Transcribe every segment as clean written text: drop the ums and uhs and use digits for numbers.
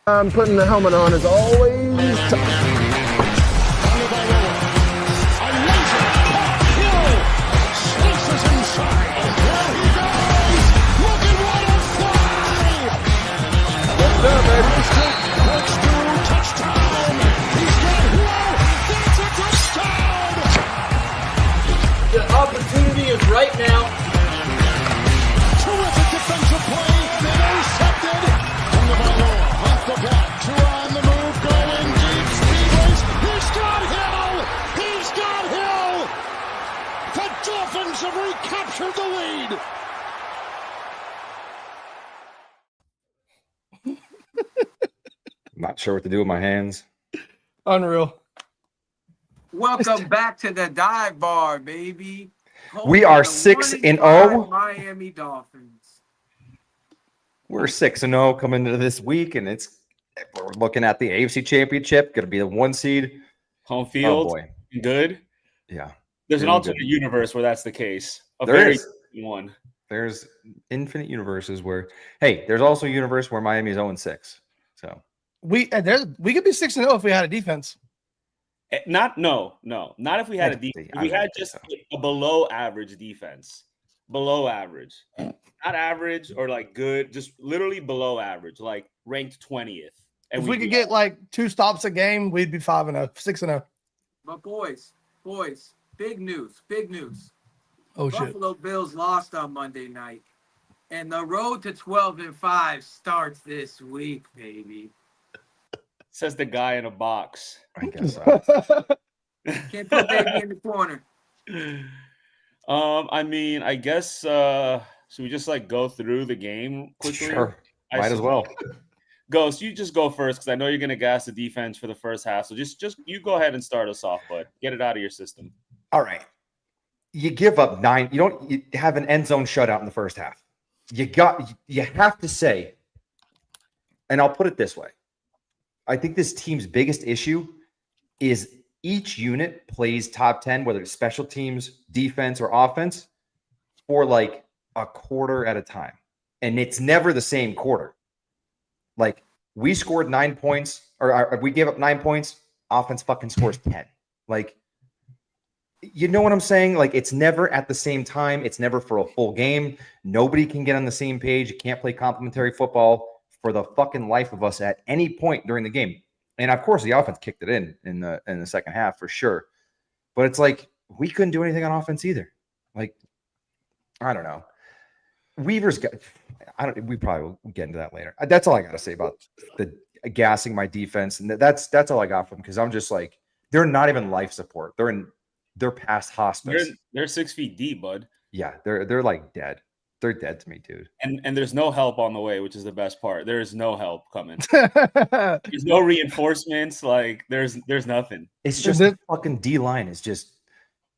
I'm putting the helmet on as always. The opportunity is right now. Terrific defensive play. Intercepted. Off the back. Two on the move. Going deep. Speed race. He's got Hill. He's got Hill. The Dolphins have recaptured the lead. Not sure what to do with my hands. Unreal. Welcome back to the dive bar, baby. We are 6-0. Miami Dolphins. We're 6-0 coming into this week, and we're looking at the AFC Championship. Going to be the 1 seed. Home field. Oh boy. Good. Yeah. There's an Really alternate universe where that's the case. There is. One. There's infinite universes where, hey, there's also a universe where Miami is 0-6. So We could be 6-0 if we had a defense. Not if we had a defense. If we had just a below average defense. Below average. Not average or like good, just literally below average, like ranked 20th. And If we could get like 2 stops a game, we'd be 5-0, 6-0. But boys, big news. Oh shit. Buffalo Bills lost on Monday night. And the road to 12-5 starts this week, baby. Says the guy in a box. I guess so. Can't put baby in the corner. I mean, I guess should we just like go through the game quickly? Sure. Might as well. Ghost, you just go first because I know you're gonna gas the defense for the first half. So just you go ahead and start us off, bud. Get it out of your system. All right. You give up 9. You have an end zone shutout in the first half. You have to say, and I'll put it this way. I think this team's biggest issue is each unit plays top 10, whether it's special teams, defense, or offense, for like a quarter at a time. And it's never the same quarter. Like, we scored 9 points, or we gave up 9 points, offense fucking scores 10. Like, you know what I'm saying? Like, it's never at the same time. It's never for a full game. Nobody can get on the same page. You can't play complementary football for the fucking life of us at any point during the game. And of course, the offense kicked it in the second half for sure. But it's like we couldn't do anything on offense either. Like, I don't know. Weaver's got. We probably will get into that later. That's all I got to say about the gassing my defense, and that's all I got from, because I'm just like, they're not even life support. They're past hospice. They're 6 feet deep, bud. Yeah, they're like dead. They're dead to me, dude. And there's no help on the way, which is the best part. There is no help coming. There's no reinforcements. Like there's nothing. It's just the fucking D line is just.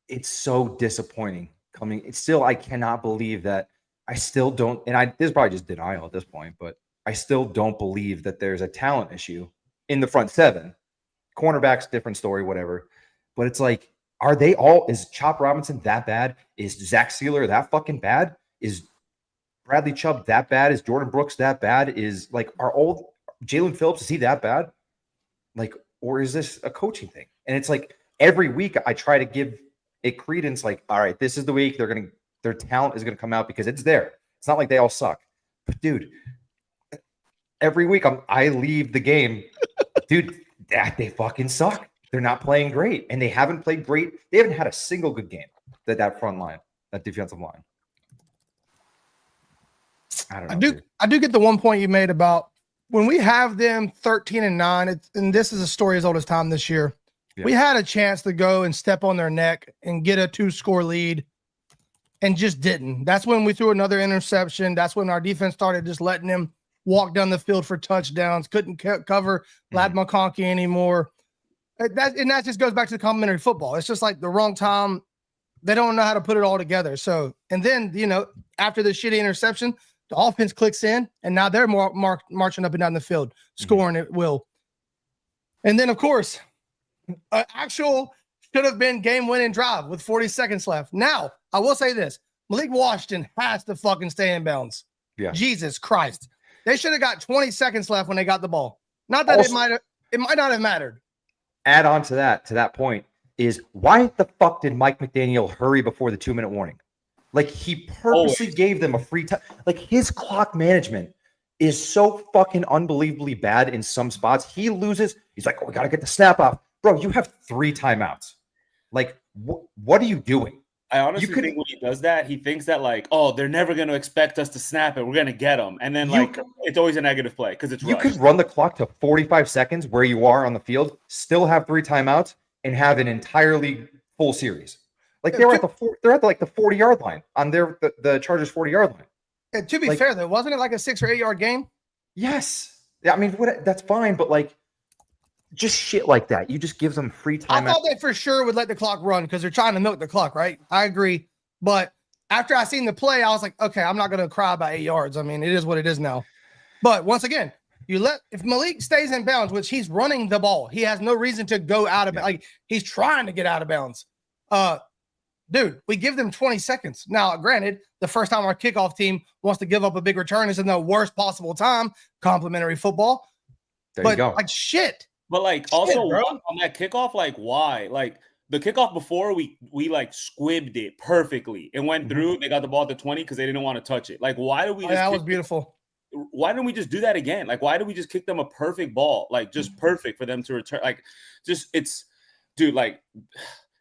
It's so disappointing. It's still, I cannot believe that. I still don't, and this is probably just denial at this point, but I still don't believe that there's a talent issue in the front 7. Cornerbacks, different story, whatever. But it's like, are they all? Is Chop Robinson that bad? Is Zach Sealer that fucking bad? Is Bradley Chubb that bad? Is Jordan Brooks that bad? Is like, are old Jalen Phillips, is he that bad? Like, or is this a coaching thing? And it's like every week I try to give it credence, like, all right, this is the week their talent is gonna come out because it's there. It's not like they all suck. But dude, every week I leave the game, dude, they fucking suck. They're not playing great. And they haven't played great. They haven't had a single good game, that front line, that defensive line. I don't know. I do get the one point you made about when we have them 13-9, and this is a story as old as time this year. Yeah. We had a chance to go and step on their neck and get a 2-score lead and just didn't. That's when we threw another interception. That's when our defense started just letting them walk down the field for touchdowns. Couldn't cover Lad McConkey anymore. That just goes back to the complementary football. It's just like the wrong time. They don't know how to put it all together. So, and then, after the shitty interception, the offense clicks in, and now they're marching up and down the field, scoring at will. And then, of course, actual should have been game-winning drive with 40 seconds left. Now, I will say this. Malik Washington has to fucking stay in bounds. Yeah. Jesus Christ. They should have got 20 seconds left when they got the ball. Not that Also- it might not have mattered. Add on to that point is why the fuck did Mike McDaniel hurry before the 2-minute warning? Like he purposely gave them a free time. Like his clock management is so fucking unbelievably bad in some spots. He loses. He's like, oh, we got to get the snap off. Bro, you have 3 timeouts. Like, what are you doing? I honestly think when he does that, he thinks that like, oh, they're never going to expect us to snap it. We're going to get them. And then it's always a negative play because it's You rushed. could run the clock to 45 seconds where you are on the field, still have 3 timeouts, and have an entirely full series. Like they're at the 40-yard line on the Chargers 40-yard line. And to be fair, though, wasn't it like a 6 or 8 yard game? Yes. Yeah, I mean, that's fine, but like, just shit like that. You just give them free time. I thought they for sure would let the clock run because they're trying to milk the clock, right? I agree. But after I seen the play, I was like, okay, I'm not going to cry about 8 yards. I mean, it is what it is now. But once again, if Malik stays in bounds, which he's running the ball, he has no reason to go out of like he's trying to get out of bounds. Dude, we give them 20 seconds. Now, granted, the first time our kickoff team wants to give up a big return is in the worst possible time, complimentary football. There you go. Like shit. But like also on that kickoff, like why? Like the kickoff before we like squibbed it perfectly. It went through. They got the ball at the 20 because they didn't want to touch it. Like why do we? That was beautiful. Why didn't we just do that again? Like why did we just kick them a perfect ball? Like just perfect for them to return. Like dude. Like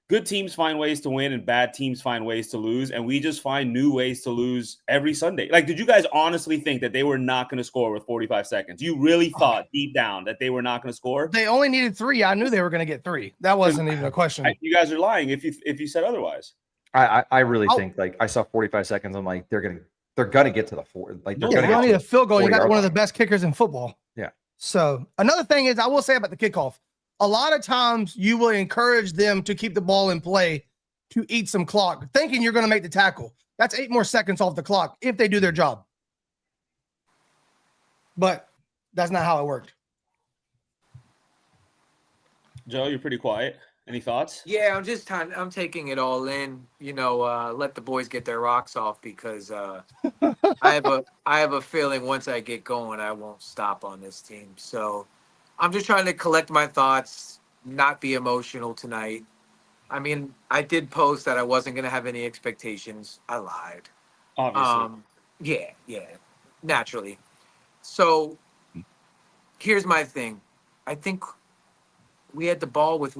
good teams find ways to win and bad teams find ways to lose. And we just find new ways to lose every Sunday. Like, did you guys honestly think that they were not going to score with 45 seconds? You really thought deep down that they were not going to score? They only needed 3. I knew they were going to get 3. That wasn't even a question. You guys are lying if you said otherwise. I really think like I saw 45 seconds. I'm like, they're gonna get to the 4. Like they're you gonna need a field goal. You got one of line. the best kickers in football. Yeah. So another thing is I will say about the kickoff, a lot of times you will encourage them to keep the ball in play to eat some clock, thinking you're going to make the tackle. That's 8 more seconds off the clock if they do their job. But that's not how it worked. Joe, you're pretty quiet. Any thoughts? Yeah, I'm taking it all in. Let the boys get their rocks off because I have a feeling once I get going, I won't stop on this team. So I'm just trying to collect my thoughts, not be emotional tonight. I mean, I did post that I wasn't going to have any expectations. I lied. Obviously. Yeah, naturally. So here's my thing. I think we had the ball with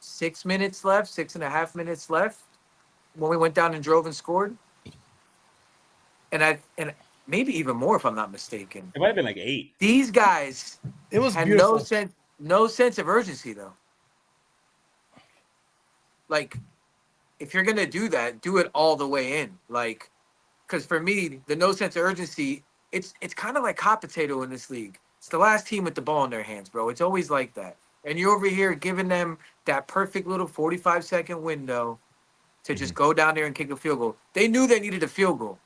6 minutes left, 6.5 minutes left when we went down and drove and scored. And maybe even more if I'm not mistaken. It might have been like 8. These guys It was had beautiful. no sense of urgency though. Like, if you're gonna do that, do it all the way in. Like, because for me, the no sense of urgency, it's kind of like hot potato in this league. It's the last team with the ball in their hands, bro. It's always like that. And you're over here giving them that perfect little 45-second window to just go down there and kick a field goal. They knew they needed a field goal.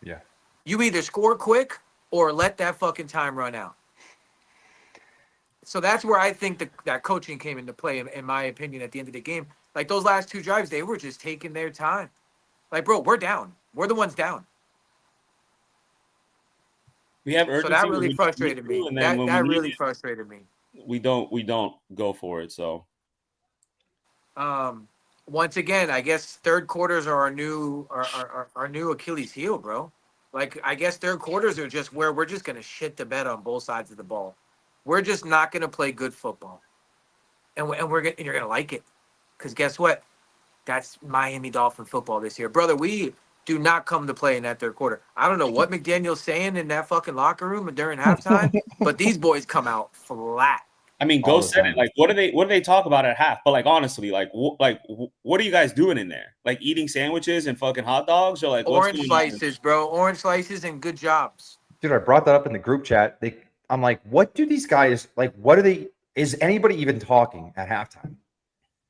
Yeah. You either score quick or let that fucking time run out. So that's where I think that coaching came into play, in my opinion, at the end of the game. Like, those last 2 drives, they were just taking their time. Like, bro, we're down. We're the ones down. We have urgency. So that really frustrated me. That really frustrated me. We don't go for it. So, once again, I guess third quarters are our new Achilles heel, bro. Like, I guess third quarters are just where we're just gonna shit the bed on both sides of the ball. We're just not gonna play good football, and you're gonna like it, because guess what? That's Miami Dolphin football this year, brother. We do not come to play in that third quarter. I don't know what McDaniel's saying in that fucking locker room during halftime, but these boys come out flat. I mean, Go said it. Like, what do they talk about at half? But like, honestly, what are you guys doing in there? Like, eating sandwiches and fucking hot dogs, or like orange slices, bro? Orange slices and good jobs. Dude, I brought that up in the group chat. I'm like, what do these guys like? What are they? Is anybody even talking at halftime?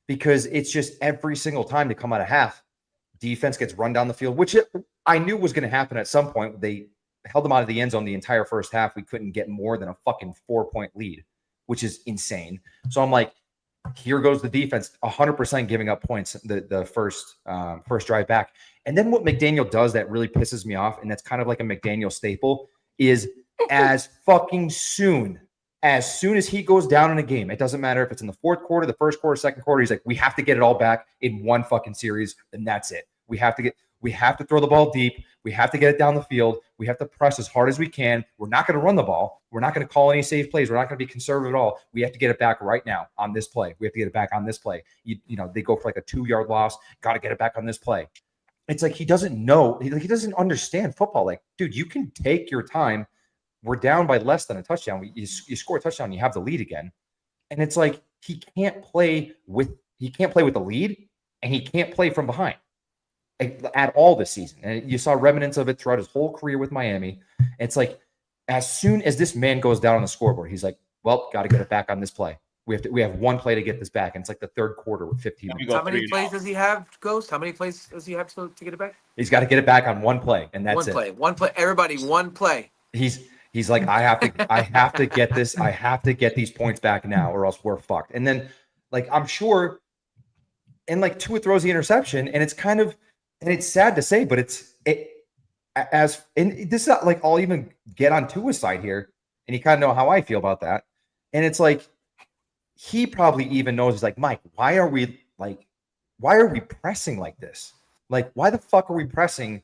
Because it's just every single time they come out of half, defense gets run down the field, which I knew was going to happen at some point. They held them out of the end zone the entire first half. We couldn't get more than a fucking 4-point lead, which is insane. So I'm like, here goes the defense, 100% giving up points the first drive back. And then what McDaniel does that really pisses me off, and that's kind of like a McDaniel staple, is as fucking soon as soon as he goes down in a game, it doesn't matter if it's in the fourth quarter, the first quarter, second quarter, he's like, we have to get it all back in one fucking series, and that's it. We have to throw the ball deep. We have to get it down the field. We have to press as hard as we can. We're not going to run the ball. We're not going to call any safe plays. We're not going to be conservative at all. We have to get it back right now on this play. We have to get it back on this play. You know, they go for like a 2-yard loss. Got to get it back on this play. It's like he doesn't know. He doesn't understand football. Like, dude, you can take your time. We're down by less than a touchdown. You score a touchdown, you have the lead again. And it's like he can't play with the lead, and he can't play from behind at all this season. And you saw remnants of it throughout his whole career with Miami. It's like as soon as this man goes down on the scoreboard, he's like, well, got to get it back on this play. We have one play to get this back, and it's like the third quarter with 15 minutes. How many plays does he have, Ghost? How many plays does he have to get it back? He's got to get it back on one play, and that's One play. Everybody, one play. He's like, I have to get this. I have to get these points back now, or else we're fucked. And then, like, I'm sure, and like Tua throws the interception, and it's sad to say, but and this is not like I'll even get on Tua's side here, and you kind of know how I feel about that. And it's like he probably even knows. He's like, Mike, why are we pressing like this? Like, why the fuck are we pressing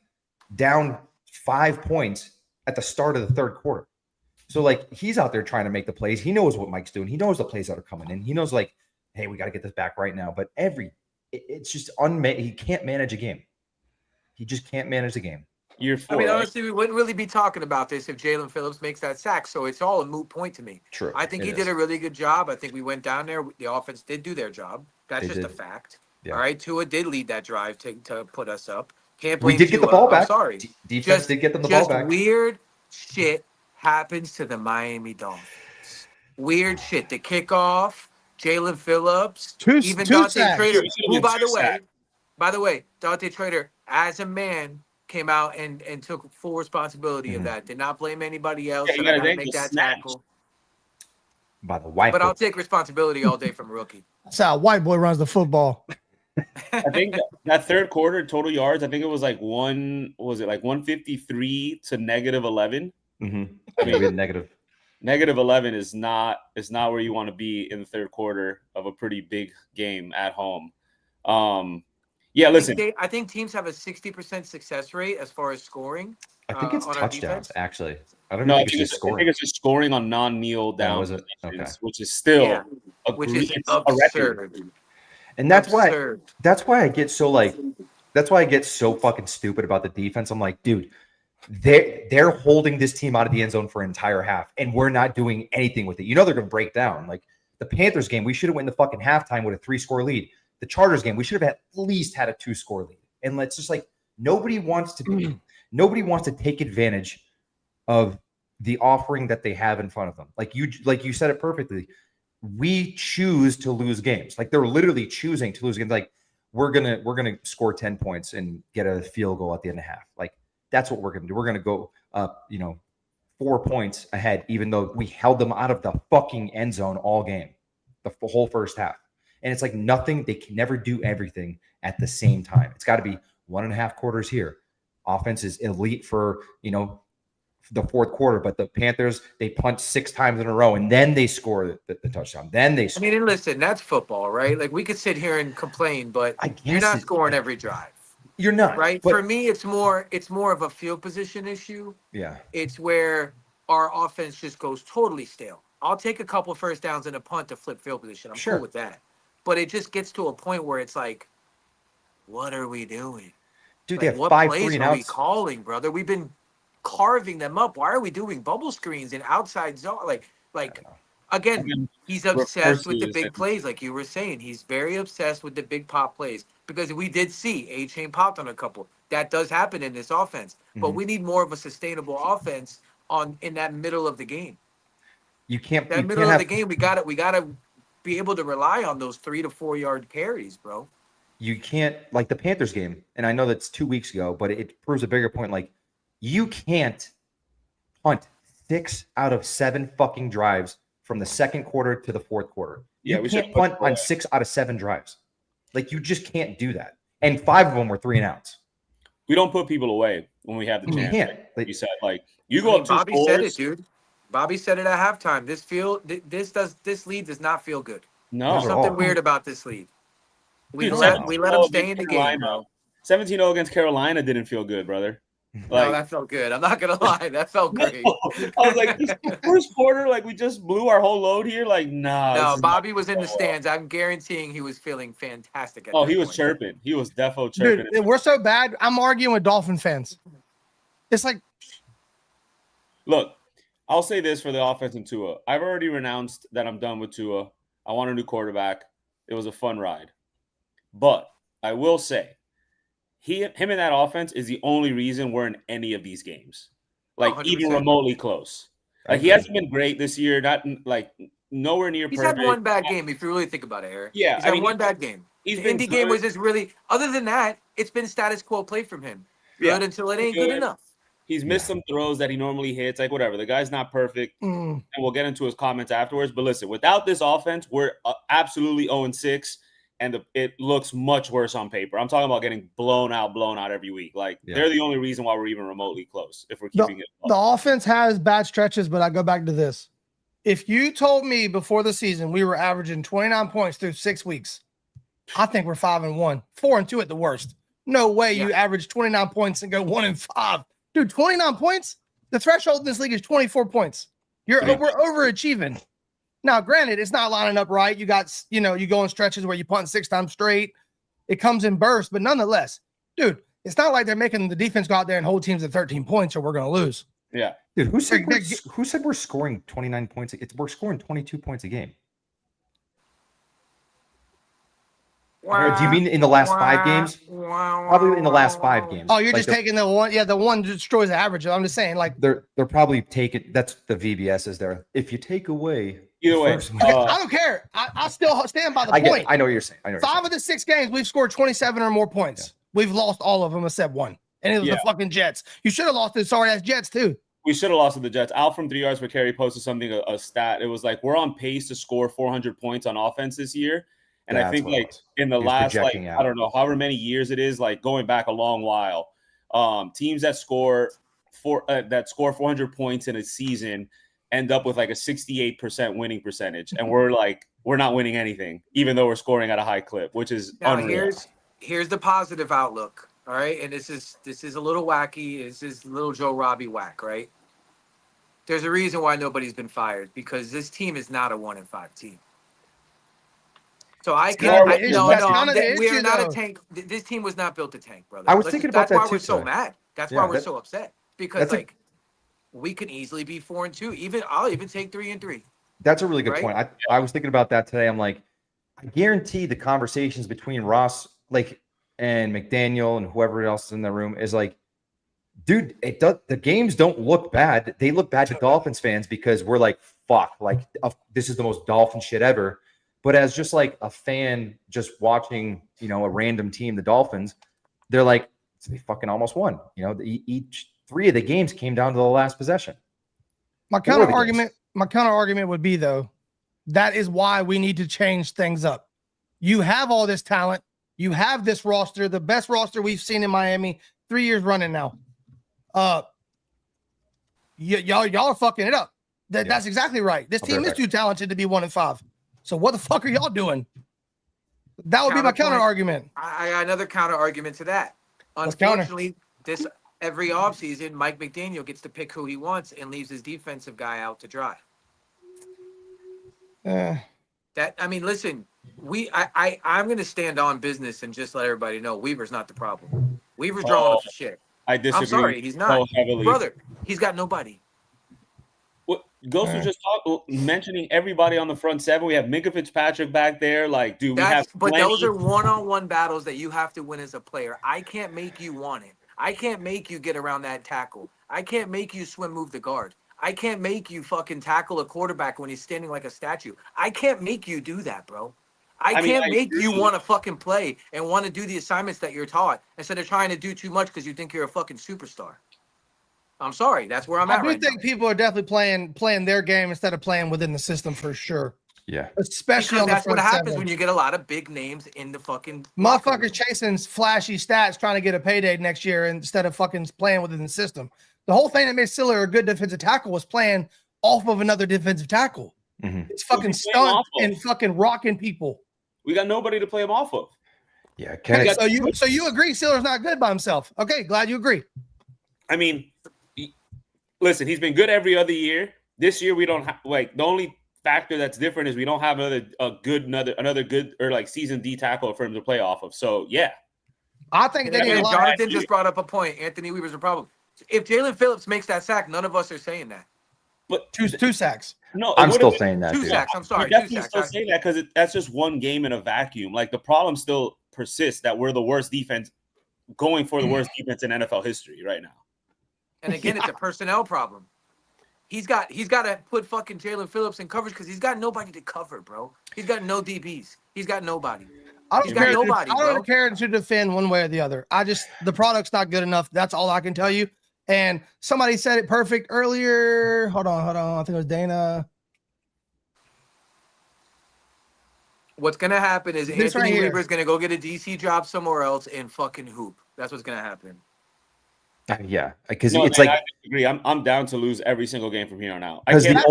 down 5 points at the start of the third quarter? So like he's out there trying to make the plays. He knows what Mike's doing. He knows the plays that are coming in. He knows like, hey, we got to get this back right now. But it's just he can't manage a game. He just can't manage the game. I mean, honestly, we wouldn't really be talking about this if Jalen Phillips makes that sack. So it's all a moot point to me. True. I think he did a really good job. I think we went down there. The offense did do their job. That's just a fact. Yeah. All right. Tua did lead that drive to put us up. Can't blame We did Tua. get the ball back. I'm sorry. Defense did get them the ball back. Weird shit happens to the Miami Dolphins. Weird shit. The kickoff, Jalen Phillips, even Dante Trader, who, by the way, Dante Trader, as a man, came out and took full responsibility of that. Did not blame anybody else. Yeah, make that tackle. By the white but I'll take responsibility all day from a rookie. That's how a white boy runs the football. I think that third quarter total yards, I think it was like 153 to -11. Mm-hmm. I mean, -11 is not where you want to be in the third quarter of a pretty big game at home. Yeah, listen. I think teams have a 60% success rate as far as scoring. I think it's touchdowns, actually. I don't know. know. I think it's just scoring on non-kneel down positions, okay. which is still absurd. And that's why I get so fucking stupid about the defense. I'm like, dude, they're holding this team out of the end zone for an entire half, and we're not doing anything with it. You know they're gonna break down. Like the Panthers game, we should have won the fucking halftime with a 3-score lead. The Chargers game, we should have at least had a 2-score lead. And let's just like nobody wants to take advantage of the offering that they have in front of them. Like you said it perfectly. We choose to lose games. Like they're literally choosing to lose games. Like we're gonna score 10 points and get a field goal at the end of half. Like that's what we're gonna do. We're gonna go up, 4 points ahead, even though we held them out of the fucking end zone all game, the whole first half. And it's like nothing. They can never do everything at the same time. It's got to be 1.5 quarters here. Offense is elite for the fourth quarter, but the Panthers, they punt 6 times in a row and then they score the touchdown. Then they score. I mean, and listen, that's football, right? Like we could sit here and complain, but you're not scoring every drive. You're not, right? For me, it's more of a field position issue. Yeah, it's where our offense just goes totally stale. I'll take a couple first downs and a punt to flip field position. I'm cool with that. But it just gets to a point where it's like, what are we doing? Dude, they have what 5 plays 3 and are outs. we calling, brother? We've been carving them up. Why are we doing bubble screens and outside zone? Like again, he's obsessed with the big plays, like you were saying. He's very obsessed with the big pop plays because we did see A-Chain popped on a couple. That does happen in this offense, but we need more of a sustainable offense in that middle of the game. You can't. That middle of the game, we got to be able to rely on those 3 to 4 yard carries, bro. You can't, like the Panthers game, and I know that's 2 weeks ago, but it proves a bigger point. Like, you can't punt 6 out of 7 fucking drives from the second quarter to the fourth quarter. Yeah, you can't punt on 6 out of 7 drives. Like, you just can't do that. And 5 of them were 3 and outs. We don't put people away when we have the chance. You can't. Like you said, like you go up 2 Bobby scores. said it, dude. Bobby said it at halftime. This lead does not feel good. No. There's Not at something all. weird about this lead. We Dude, let 17-0 them stay in against the game, Carolina. bro. 17-0 against Carolina didn't feel good, brother. No, Like, that felt good. I'm not gonna lie, that felt great. I was like, this is the first quarter, like we just blew our whole load here. Like, nah. No, this is Bobby not was in the going well. stands. I'm guaranteeing he was feeling fantastic at Oh, that he was point. chirping. He was defo chirping. Dude, we're so bad. I'm arguing with Dolphin fans. It's like, Look, I'll say this for the offense in Tua. I've already renounced that I'm done with Tua. I want a new quarterback. It was a fun ride. But I will say, him in that offense is the only reason we're in any of these games. Like, 100%. even remotely close. Like, he hasn't been great this year. Not like nowhere near He's perfect. had one bad game, if you really think about it, Eric. Yeah, He's I had mean, one bad game. He's The been Indy game good. was just really, other than that, it's been status quo play from him. Good until it ain't good enough. He's missed some throws that he normally hits. Like, whatever. The guy's not perfect. And we'll get into his comments afterwards. But listen, without this offense, we're absolutely 0-6. And it looks much worse on paper. I'm talking about getting blown out every week. Like, they're the only reason why we're even remotely close, if we're keeping it close. The offense has bad stretches, but I go back to this. If you told me before the season we were averaging 29 points through 6 weeks, I think we're 5-1, 4-2 at the worst. No way you average 29 points and go 1-5. Dude, 29 points? The threshold in this league is 24 points. We're overachieving. Now, granted, it's not lining up right. You got, you go in stretches where you punt 6 times straight. It comes in bursts, but nonetheless, dude, it's not like they're making the defense go out there and hold teams at 13 points or we're going to lose. Yeah. Dude, who said we're scoring 29 points? We're scoring 22 points a game. Do you mean in the last 5 games? Probably in the last 5 games. Oh, you're just taking the one. Yeah, the one destroys the average. I'm just saying, like they're probably taking. That's the VBS is there. If you take away, either way, I don't care. I still stand by the point. I know what you're saying. 5 of the 6 games we've scored 27 or more points. Yeah. We've lost all of them except one, and it was the fucking Jets. You should have lost to sorry ass Jets too. We should have lost to the Jets. Al from 3 yards per carry posted something, a stat. It was like we're on pace to score 400 points on offense this year. And I think like in the last, like, I don't know, however many years it is, like going back a long while, teams that score 400 points in a season end up with like a 68% winning percentage. And we're not winning anything, even though we're scoring at a high clip, which is unreal. Here's the positive outlook. All right. And this is a little wacky. This is a little Joe Robbie whack, right? There's a reason why nobody's been fired, because this team is not a 1-5 team. So we are not a tank. This team was not built to tank, brother. I was thinking about that too. That's why we're so mad. That's why we're so upset, because we can easily be 4-2. I'll even take 3-3. That's a really good point. I was thinking about that today. I'm like, I guarantee the conversations between Ross, and McDaniel and whoever else is in the room is like, dude, the games don't look bad. They look bad to Dolphins fans because we're like, fuck, this is the most Dolphin shit ever. But as just like a fan just watching, a random team, the Dolphins, they're like, they fucking almost won. Each 3 of the games came down to the last possession. My counter argument would be, though, that is why we need to change things up. You have all this talent. You have this roster, the best roster we've seen in Miami 3 years running now. Y'all are fucking it up. That's exactly right. This team is too talented to be 1-5. So what the fuck are y'all doing? That would be my counter argument. I got another counter argument to that. Unfortunately, every offseason, Mike McDaniel gets to pick who he wants and leaves his defensive guy out to dry. Listen, I'm going to stand on business and just let everybody know Weaver's not the problem. Weaver's drawing up the shit. I disagree. I'm sorry, he's not. Heavily. Brother, he's got nobody. Ghost was just mentioning everybody on the front 7. We have Minka Fitzpatrick back there. Like, dude, but those are one-on-one battles that you have to win as a player. I can't make you want it. I can't make you get around that tackle. I can't make you swim move the guard. I can't make you fucking tackle a quarterback when he's standing like a statue. I can't make you do that, bro. I can't make you want to fucking play and want to do the assignments that you're taught instead of trying to do too much because you think you're a fucking superstar. I'm sorry. That's where I'm at. I do think people are definitely playing their game instead of playing within the system for sure. Yeah. Especially on that's what happens when you get a lot of big names in the fucking motherfuckers chasing flashy stats trying to get a payday next year instead of fucking playing within the system. The whole thing that made Siller a good defensive tackle was playing off of another defensive tackle. Mhm. It's fucking Who's he playing stunt off of? and fucking rocking people. We got nobody to play him off of. Yeah, Okay, Kenneth. so you agree Steelers not good by himself. Okay, glad you agree. I mean, listen, he's been good every other year. This year we don't have like the only factor that's different is we don't have another good or like seasoned D tackle for him to play off of. So yeah, I think they need a lot. Jonathan just brought up a point. Anthony Weaver's a problem. If Jalen Phillips makes that sack, none of us are saying that. but Two sacks. no, I'm still saying that, Two dude. sacks. I'm sorry. You definitely Two sacks. still say that because that's just one game in a vacuum. Like the problem still persists that we're the worst defense going for the worst defense in NFL history right now. And again, it's a personnel problem. He's got to put fucking Jalen Phillips in coverage because he's got nobody to cover, bro. He's got no DBs. He's got nobody. I He's don't got care. nobody, I bro. don't care to defend one way or the other. The product's not good enough. That's all I can tell you. And somebody said it perfect earlier. Hold on. I think it was Dana. What's gonna happen is This Anthony right here. Weaver's gonna go get a DC job somewhere else and fucking hoop. That's what's gonna happen. Yeah, because No, it's man, like I disagree. I'm down to lose every single game from here on out. I because can't.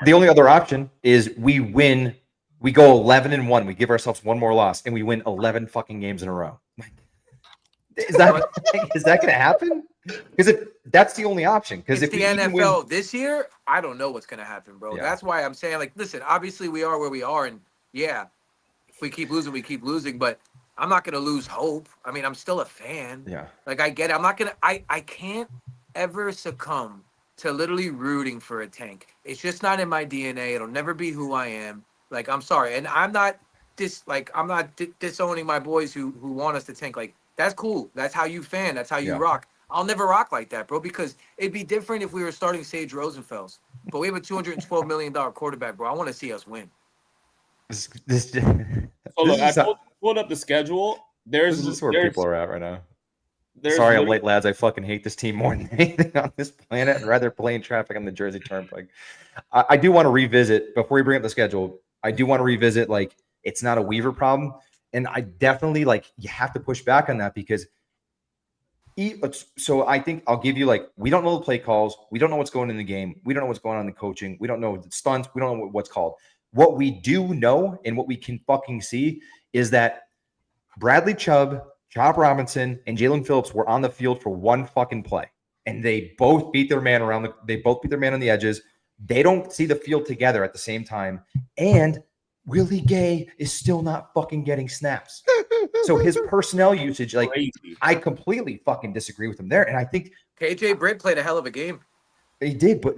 the only other option is we win. We go 11-1. We give ourselves one more loss, and we win 11 fucking games in a row. Is that going to happen? Because that's the only option. Because It's if the we even NFL win, this year, I don't know what's gonna happen, bro. Yeah. That's why I'm saying, like, listen, obviously we are where we are, and yeah, if we keep losing, we keep losing, but I'm not gonna lose hope. I mean, I'm still a fan. yeah, Like, I get it. I'm not gonna I can't ever succumb to literally rooting for a tank. It's just not in my DNA. It'll never be who I am. Like, I'm sorry. And I'm not disowning my boys who want us to tank. Like, that's cool. That's how you fan. That's how you Yeah. rock. I'll never rock like that, bro, because it'd be different if we were starting Sage Rosenfels. But we have a $212 million quarterback, bro. I want to see us win. this So look, I is how- pulled up the schedule. this is where people are at right now. there's Sorry, I'm literally- late, lads. I fucking hate this team more than anything on this planet. I'd rather play in traffic on the Jersey Turnpike. I do want to revisit, before we bring up the schedule, I do want to revisit, like, it's not a Weaver problem. And I definitely, like, you have to push back on that because so I think I'll give you, like, we don't know the play calls. We don't know what's going in the game. We don't know what's going on in the coaching. We don't know the stunts. We don't know what's called. What we do know and what we can fucking see is that Bradley Chubb, Chop Robinson, and Jalen Phillips were on the field for one fucking play. And they both beat their man on the edges. They don't see the field together at the same time. And Willie Gay is still not fucking getting snaps. So his personnel usage, like, crazy. I completely fucking disagree with him there. And I think KJ Britt played a hell of a game. he did, but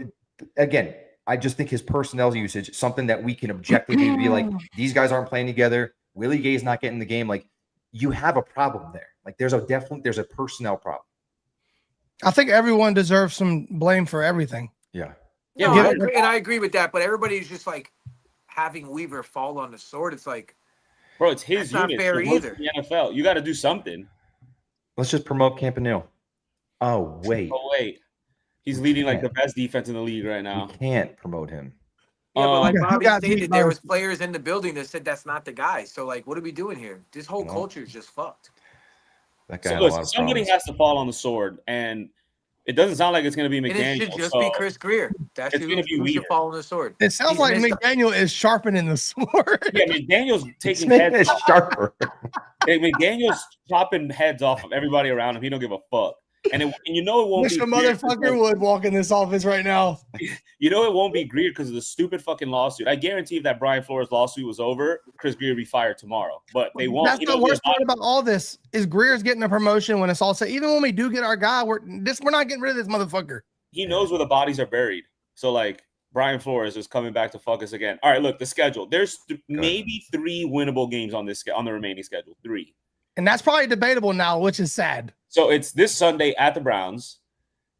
again, I just think his personnel usage is something that we can objectively be like, these guys aren't playing together. Willie Gay's not getting the game. Like, you have a problem there. Like, there's a personnel problem. I think everyone deserves some blame for everything. Yeah. No, Yeah, I agree with that, but everybody's just like having Weaver fall on the sword. It's like, Bro, it's his That's not unit. fair He works either. in the NFL. You got to do something. Let's just promote Campanile. Oh, wait. Oh wait, he's leading like the best defense in the league right now. We can't promote him. yeah, but like Who Bobby got beat stated, by- there was players in the building that said that's not the guy. So like, what are we doing here? This whole No. culture is just fucked. That guy So had a lot listen, of somebody problems. has to fall on the sword, and it doesn't sound like it's going to be And it McDaniel. should just so be Chris Greer. That's it's who gonna be should Weaver. fall on the sword. It sounds He's like missed- McDaniel is sharpening the sword. Yeah, McDaniel's taking Smith heads. is sharper. Hey, McDaniel's chopping heads off of everybody around him. He don't give a fuck. And you know it won't Wish be a Greer motherfucker would walk in this office right now. You know it won't be Greer because of the stupid fucking lawsuit. I guarantee if that Brian Flores lawsuit was over, Chris Greer would be fired tomorrow. But they won't. That's You the know, worst part about all this is Greer's getting a promotion when it's all said. Even when we do get our guy, we're not getting rid of this motherfucker. he knows where the bodies are buried. So like Brian Flores is coming back to fuck us again. All right, look, the schedule. There's maybe 3 winnable games on the remaining schedule. 3. And that's probably debatable now, which is sad. So it's this Sunday at the Browns.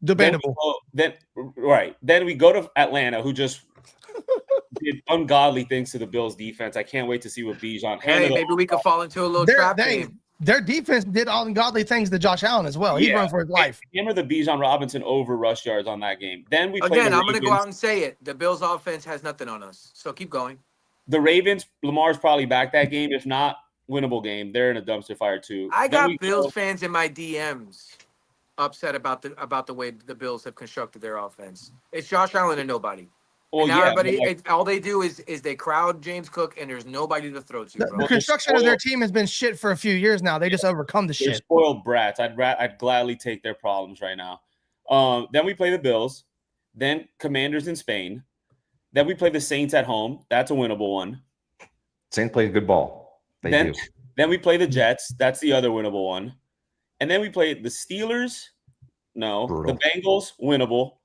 Debatable. Then we go to Atlanta, who just did ungodly things to the Bills defense. I can't wait to see what Bijan. Hey, maybe we could fall into a little trap game. Their defense did ungodly things to Josh Allen as well. He run for his life. Hammer the Bijan Robinson over rush yards on that game. Then we play Again, the I'm going to go Ravens. out and say it. The Bills offense has nothing on us. So keep going. The Ravens, Lamar's probably back that game. If not, winnable game. They're in a dumpster fire too. I Then got we Bills go- fans in my DMs upset about the way the Bills have constructed their offense. It's Josh Allen and nobody. Well, And now yeah, everybody, but, like, all they do is they crowd James Cook, and there's nobody to throw to, The bro. construction of their team has been shit for a few years now. They just overcome the they're shit. spoiled brats. I'd gladly take their problems right now. Then we play the Bills, then Commanders in Spain. Then we play the Saints at home. That's a winnable one. Saints play good ball. They do. Then we play the Jets. That's the other winnable one. And then we play the Steelers. No. Brutal. The Bengals, winnable.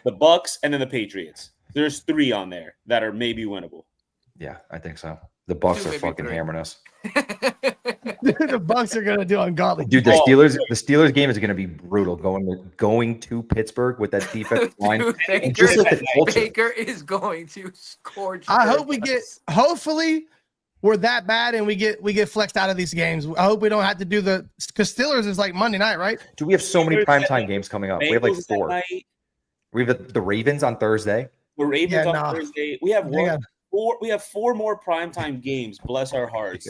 The Bucks, and then the Patriots. There's 3 on there that are maybe winnable. Yeah, I think so. The Bucks are Maybe fucking 3. hammering us. The Bucks are gonna do ungodly. Dude, the Steelers game is going to be brutal. Going to Pittsburgh with that defensive line. Dude, And just like the culture. Baker is going to scorch. I hope hopefully we're that bad and we get flexed out of these games. I hope we don't have to do because Steelers is like Monday night, right? Dude, we have so many primetime games coming up. We have like Bengals 4. night. We have the Ravens on Thursday. The Ravens Yeah, on nah. Thursday. We have we have 4 more primetime games. Bless our hearts.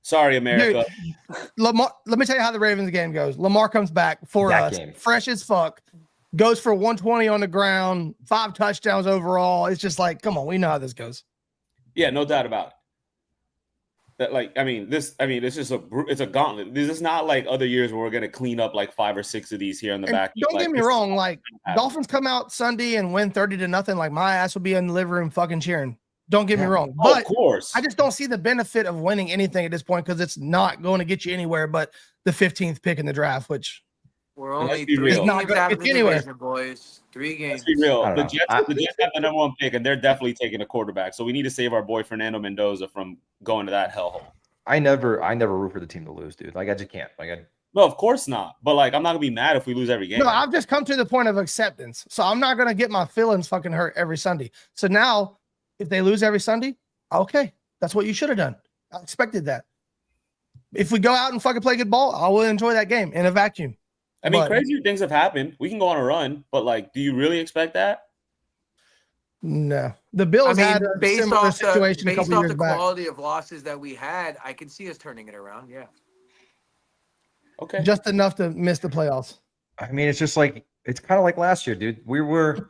Sorry, America. Dude, Lamar, let me tell you how the Ravens game goes. Lamar comes back for That us, game. fresh as fuck, goes for 120 on the ground, 5 touchdowns overall. It's just like, come on, we know how this goes. Yeah, no doubt about it. That it's just it's a gauntlet. This is not like other years where we're gonna clean up like 5 or 6 of these here in the And back. don't get me wrong, like Dolphins come out Sunday and win 30-0, like my ass will be in the living room fucking cheering. Don't get me wrong, but of course, I just don't see the benefit of winning anything at this point because it's not going to get you anywhere but the 15th pick in the draft, which we're only Let's be 3 real. games Not gonna out of get the anywhere. division, boys. 3 games. let's be real. I The don't Jets, know. the Jets have the number 1 pick, and they're definitely taking a quarterback. So we need to save our boy Fernando Mendoza from going to that hellhole. I never root for the team to lose, dude. Like I just can't. No, of course not. But like, I'm not gonna be mad if we lose every game. no, I've just come to the point of acceptance. So I'm not going to get my feelings fucking hurt every Sunday. So now if they lose every Sunday, okay, that's what you should have done. I expected that. If we go out and fucking play good ball, I will enjoy that game in a vacuum. I mean, But- crazier things have happened. We can go on a run, but like, do you really expect that? No, the Bills had a based similar off situation a couple the years back. quality of losses that we had, I can see us turning it around. Yeah. Okay. Just enough to miss the playoffs. I mean, it's just like it's kind of like last year, dude. We were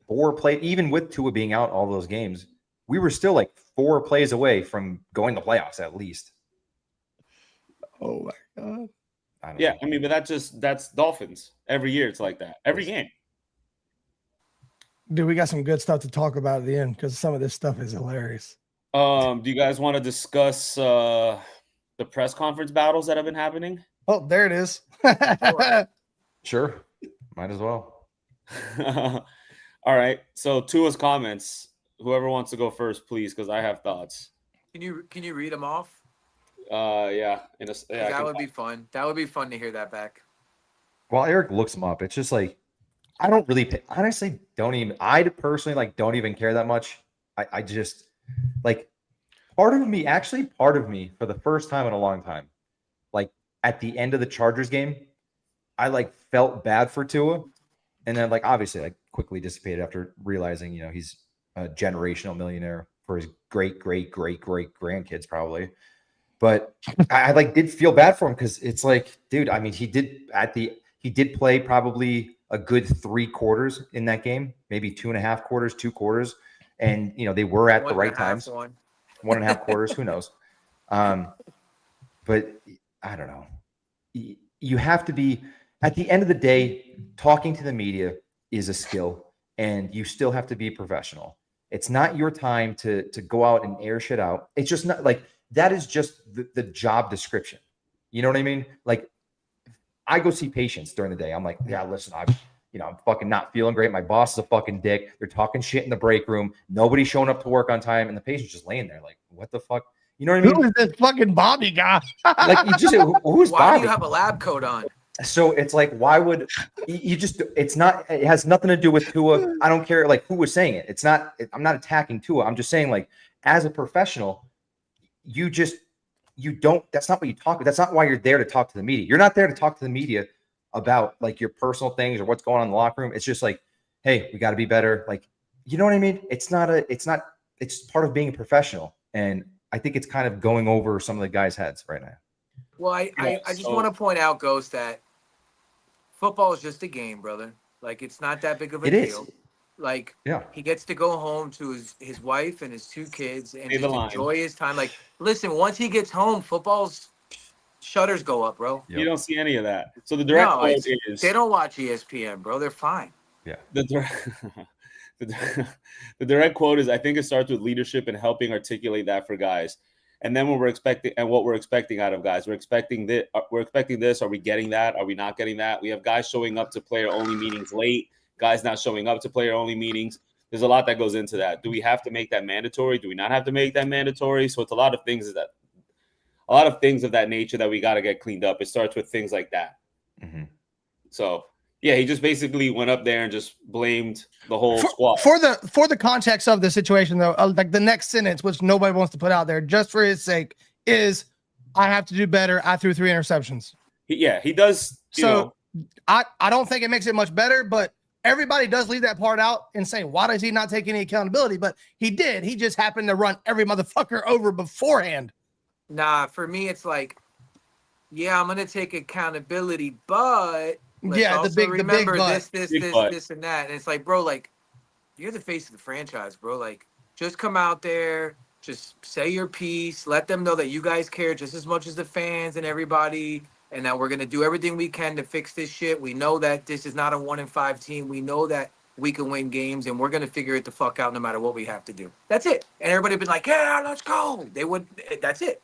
4 play, even with Tua being out all those games, we were still like 4 plays away from going to playoffs at least. Oh my god. I don't Yeah, know. I mean, but that's Dolphins. Every year it's like that. Every game. Dude, we got some good stuff to talk about at the end because some of this stuff is hilarious. Do you guys want to discuss the press conference battles that have been happening? Oh, there it is. Sure, might as well. All right. So Tua's comments. Whoever wants to go first, please, because I have thoughts. Can you read them off? Yeah. That would be fun. That would be fun to hear that back. While Eric looks them up, it's just like I don't really honestly don't even. I personally like don't even care that much. I just like part of me for the first time in a long time, like at the end of the Chargers game, I like felt bad for Tua, and then like obviously I quickly dissipated after realizing he's a generational millionaire for his great grandkids probably. But I like did feel bad for him because it's like, dude, I mean, he did play probably a good 3 quarters in that game, maybe 2.5 quarters, 2 quarters. And, they were at the right times. 1.5 quarters, who knows? But I don't know. You have to be, at the end of the day, talking to the media is a skill, and you still have to be professional. It's not your time to go out and air shit out. It's just not like, that is just the job description. You know what I mean? Like, I go see patients during the day. I'm like, yeah, listen, I'm fucking not feeling great. My boss is a fucking dick. They're talking shit in the break room. Nobody's showing up to work on time. And the patient's just laying there like, what the fuck? You know what I mean? Who is this fucking Bobby guy? Like, you just, who's Why Bobby? do you have a lab coat on? So it's like, why would you just, it has nothing to do with Tua. I don't care like who was saying it. It's not, I'm not attacking Tua. I'm just saying, like, as a professional, that's not what you talk about. That's not why you're there to talk to the media. You're not there to talk to the media about like your personal things or what's going on in the locker room. It's just like, hey, we got to be better. Like, you know what I mean? It's part of being a professional. And I think it's kind of going over some of the guys' heads right now. Well, I just want to point out, Ghost, that football is just a game, brother. Like, it's not that big of a It is. deal. Like, Yeah. he gets to go home to his wife and his 2 kids and Say the just line. enjoy his time. Like, listen, once he gets home, football's shutters go up, bro. You don't see any of that. So the direct quote is they don't watch ESPN, bro. They're fine. Yeah. the direct quote is, I think it starts with leadership and helping articulate that for guys. And then what we're expecting out of guys, we're expecting this. Are we getting that? Are we not getting that? We have guys showing up to player only meetings late, guys not showing up to player only meetings. There's a lot that goes into that. Do we have to make that mandatory? Do we not have to make that mandatory? So it's a lot of things of that nature that we got to get cleaned up. It starts with things like that. Mm-hmm. So yeah, he just basically went up there and just blamed the whole squad. For the context of the situation, though, like the next sentence, which nobody wants to put out there, just for his sake, is I have to do better. I threw 3 interceptions. He does. So I don't think it makes it much better, but everybody does leave that part out and say, why does he not take any accountability? But he did. He just happened to run every motherfucker over beforehand. Nah, for me, it's like, yeah, I'm gonna take accountability, but let's the big but. this, and that. And it's like, bro, like, you're the face of the franchise, bro. Like, just come out there, just say your piece, let them know that you guys care just as much as the fans and everybody, and that we're gonna do everything we can to fix this shit. We know that this is not a 1-5 team. We know that we can win games, and we're gonna figure it the fuck out no matter what we have to do. That's it. And everybody been like, yeah, let's go. They would. That's it.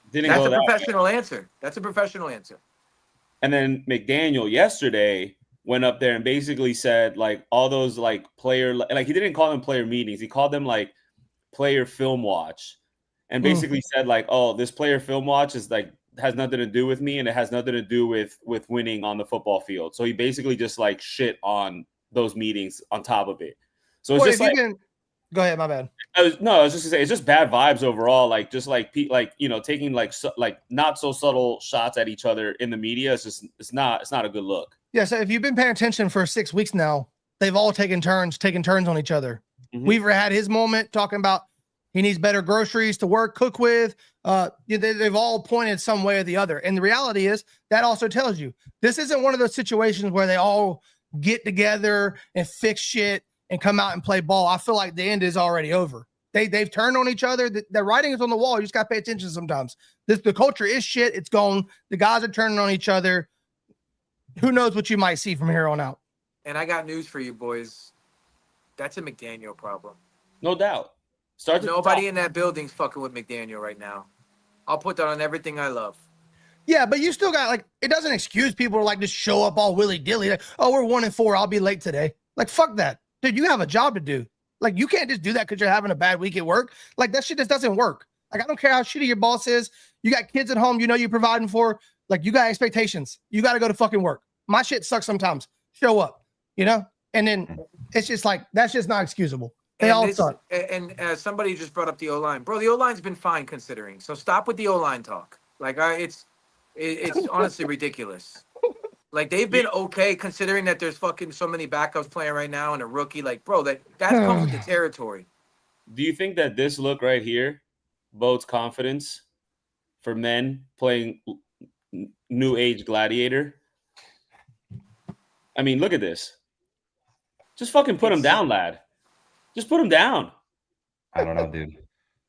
That's a professional answer. That's a professional answer. And then McDaniel yesterday went up there and basically said, like, all those like player, like, he didn't call them player meetings. He called them like player film watch, and basically said like, oh, this player film watch is like, has nothing to do with me, and it has nothing to do with winning on the football field. So he basically just like shit on those meetings on top of it. So it's just like, go ahead, my bad. I was just gonna say, it's just bad vibes overall. Like, just like taking like not so subtle shots at each other in the media. It's not a good look. Yeah. So if you've been paying attention for 6 weeks now, they've all taken turns on each other. Mm-hmm. Weaver had his moment talking about he needs better groceries to cook with. They've all pointed some way or the other. And the reality is that also tells you this isn't one of those situations where they all get together and fix shit and come out and play ball. I feel like the end is already over. They've turned on each other. The writing is on the wall. You just got to pay attention sometimes. The culture is shit. It's gone. The guys are turning on each other. Who knows what you might see from here on out. And I got news for you boys. That's a McDaniel problem. No doubt. Nobody in that building's fucking with McDaniel right now. I'll put that on everything I love. Yeah, but you still got, like, it doesn't excuse people to like just show up all willy-dilly. Like, oh, we're 1-4. I'll be late today. Like, fuck that. Dude, you have a job to do. Like, you can't just do that because you're having a bad week at work. Like, that shit just doesn't work. Like, I don't care how shitty your boss is. You got kids at home, you're providing for. Like, you got expectations. You got to go to fucking work. My shit sucks sometimes. Show up, And then it's just like, that's just not excusable. They all suck. And somebody just brought up the O-line. Bro, the O-line's been fine considering. So stop with the O-line talk. Like, it's honestly ridiculous. Like, they've been okay considering that there's fucking so many backups playing right now and a rookie. Like, bro, that comes with the territory. Do you think that this look right here bodes confidence for men playing new age gladiator? I mean, look at this. Just fucking put him down, lad. Just put him down. I don't know, dude.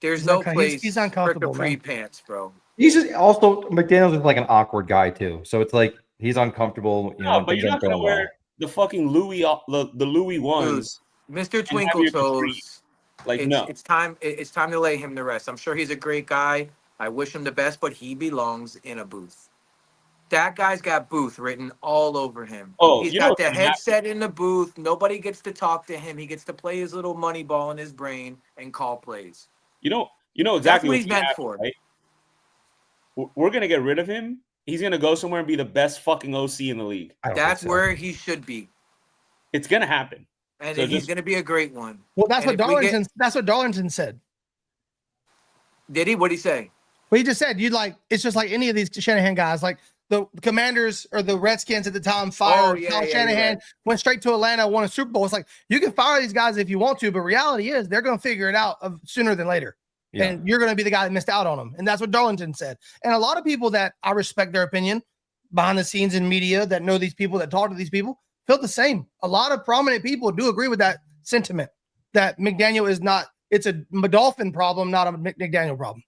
There's no place he's for uncomfortable, capri man. pants, bro. He's just also McDaniel's is like an awkward guy too, so it's like he's uncomfortable. No, but you're not gonna wear the fucking Louis, the Louis ones, Mr. Twinkle Toes. Like, no, it's time to lay him to rest. I'm sure he's a great guy. I wish him the best, but he belongs in a booth. That guy's got booth written all over him. Oh, he's got the headset in the booth. Nobody gets to talk to him. He gets to play his little money ball in his brain and call plays. You know exactly That's what what he's meant for. Right? We're gonna get rid of him. He's gonna go somewhere and be the best fucking OC in the league. That's where he should be. It's gonna happen, and he's gonna be a great one. Well, that's what Darlington said. Did he? What'd he say? Well, he just said it's just like any of these Shanahan guys, like the Commanders or the Redskins at the time fired Shanahan, went straight to Atlanta, won a Super Bowl. It's like, you can fire these guys if you want to, but reality is they're going to figure it out sooner than later. Yeah. And you're going to be the guy that missed out on them. And that's what Darlington said. And a lot of people that I respect their opinion behind the scenes in media that know these people, that talk to these people, felt the same. A lot of prominent people do agree with that sentiment that McDaniel is not. It's a Dolphin problem, not a McDaniel problem.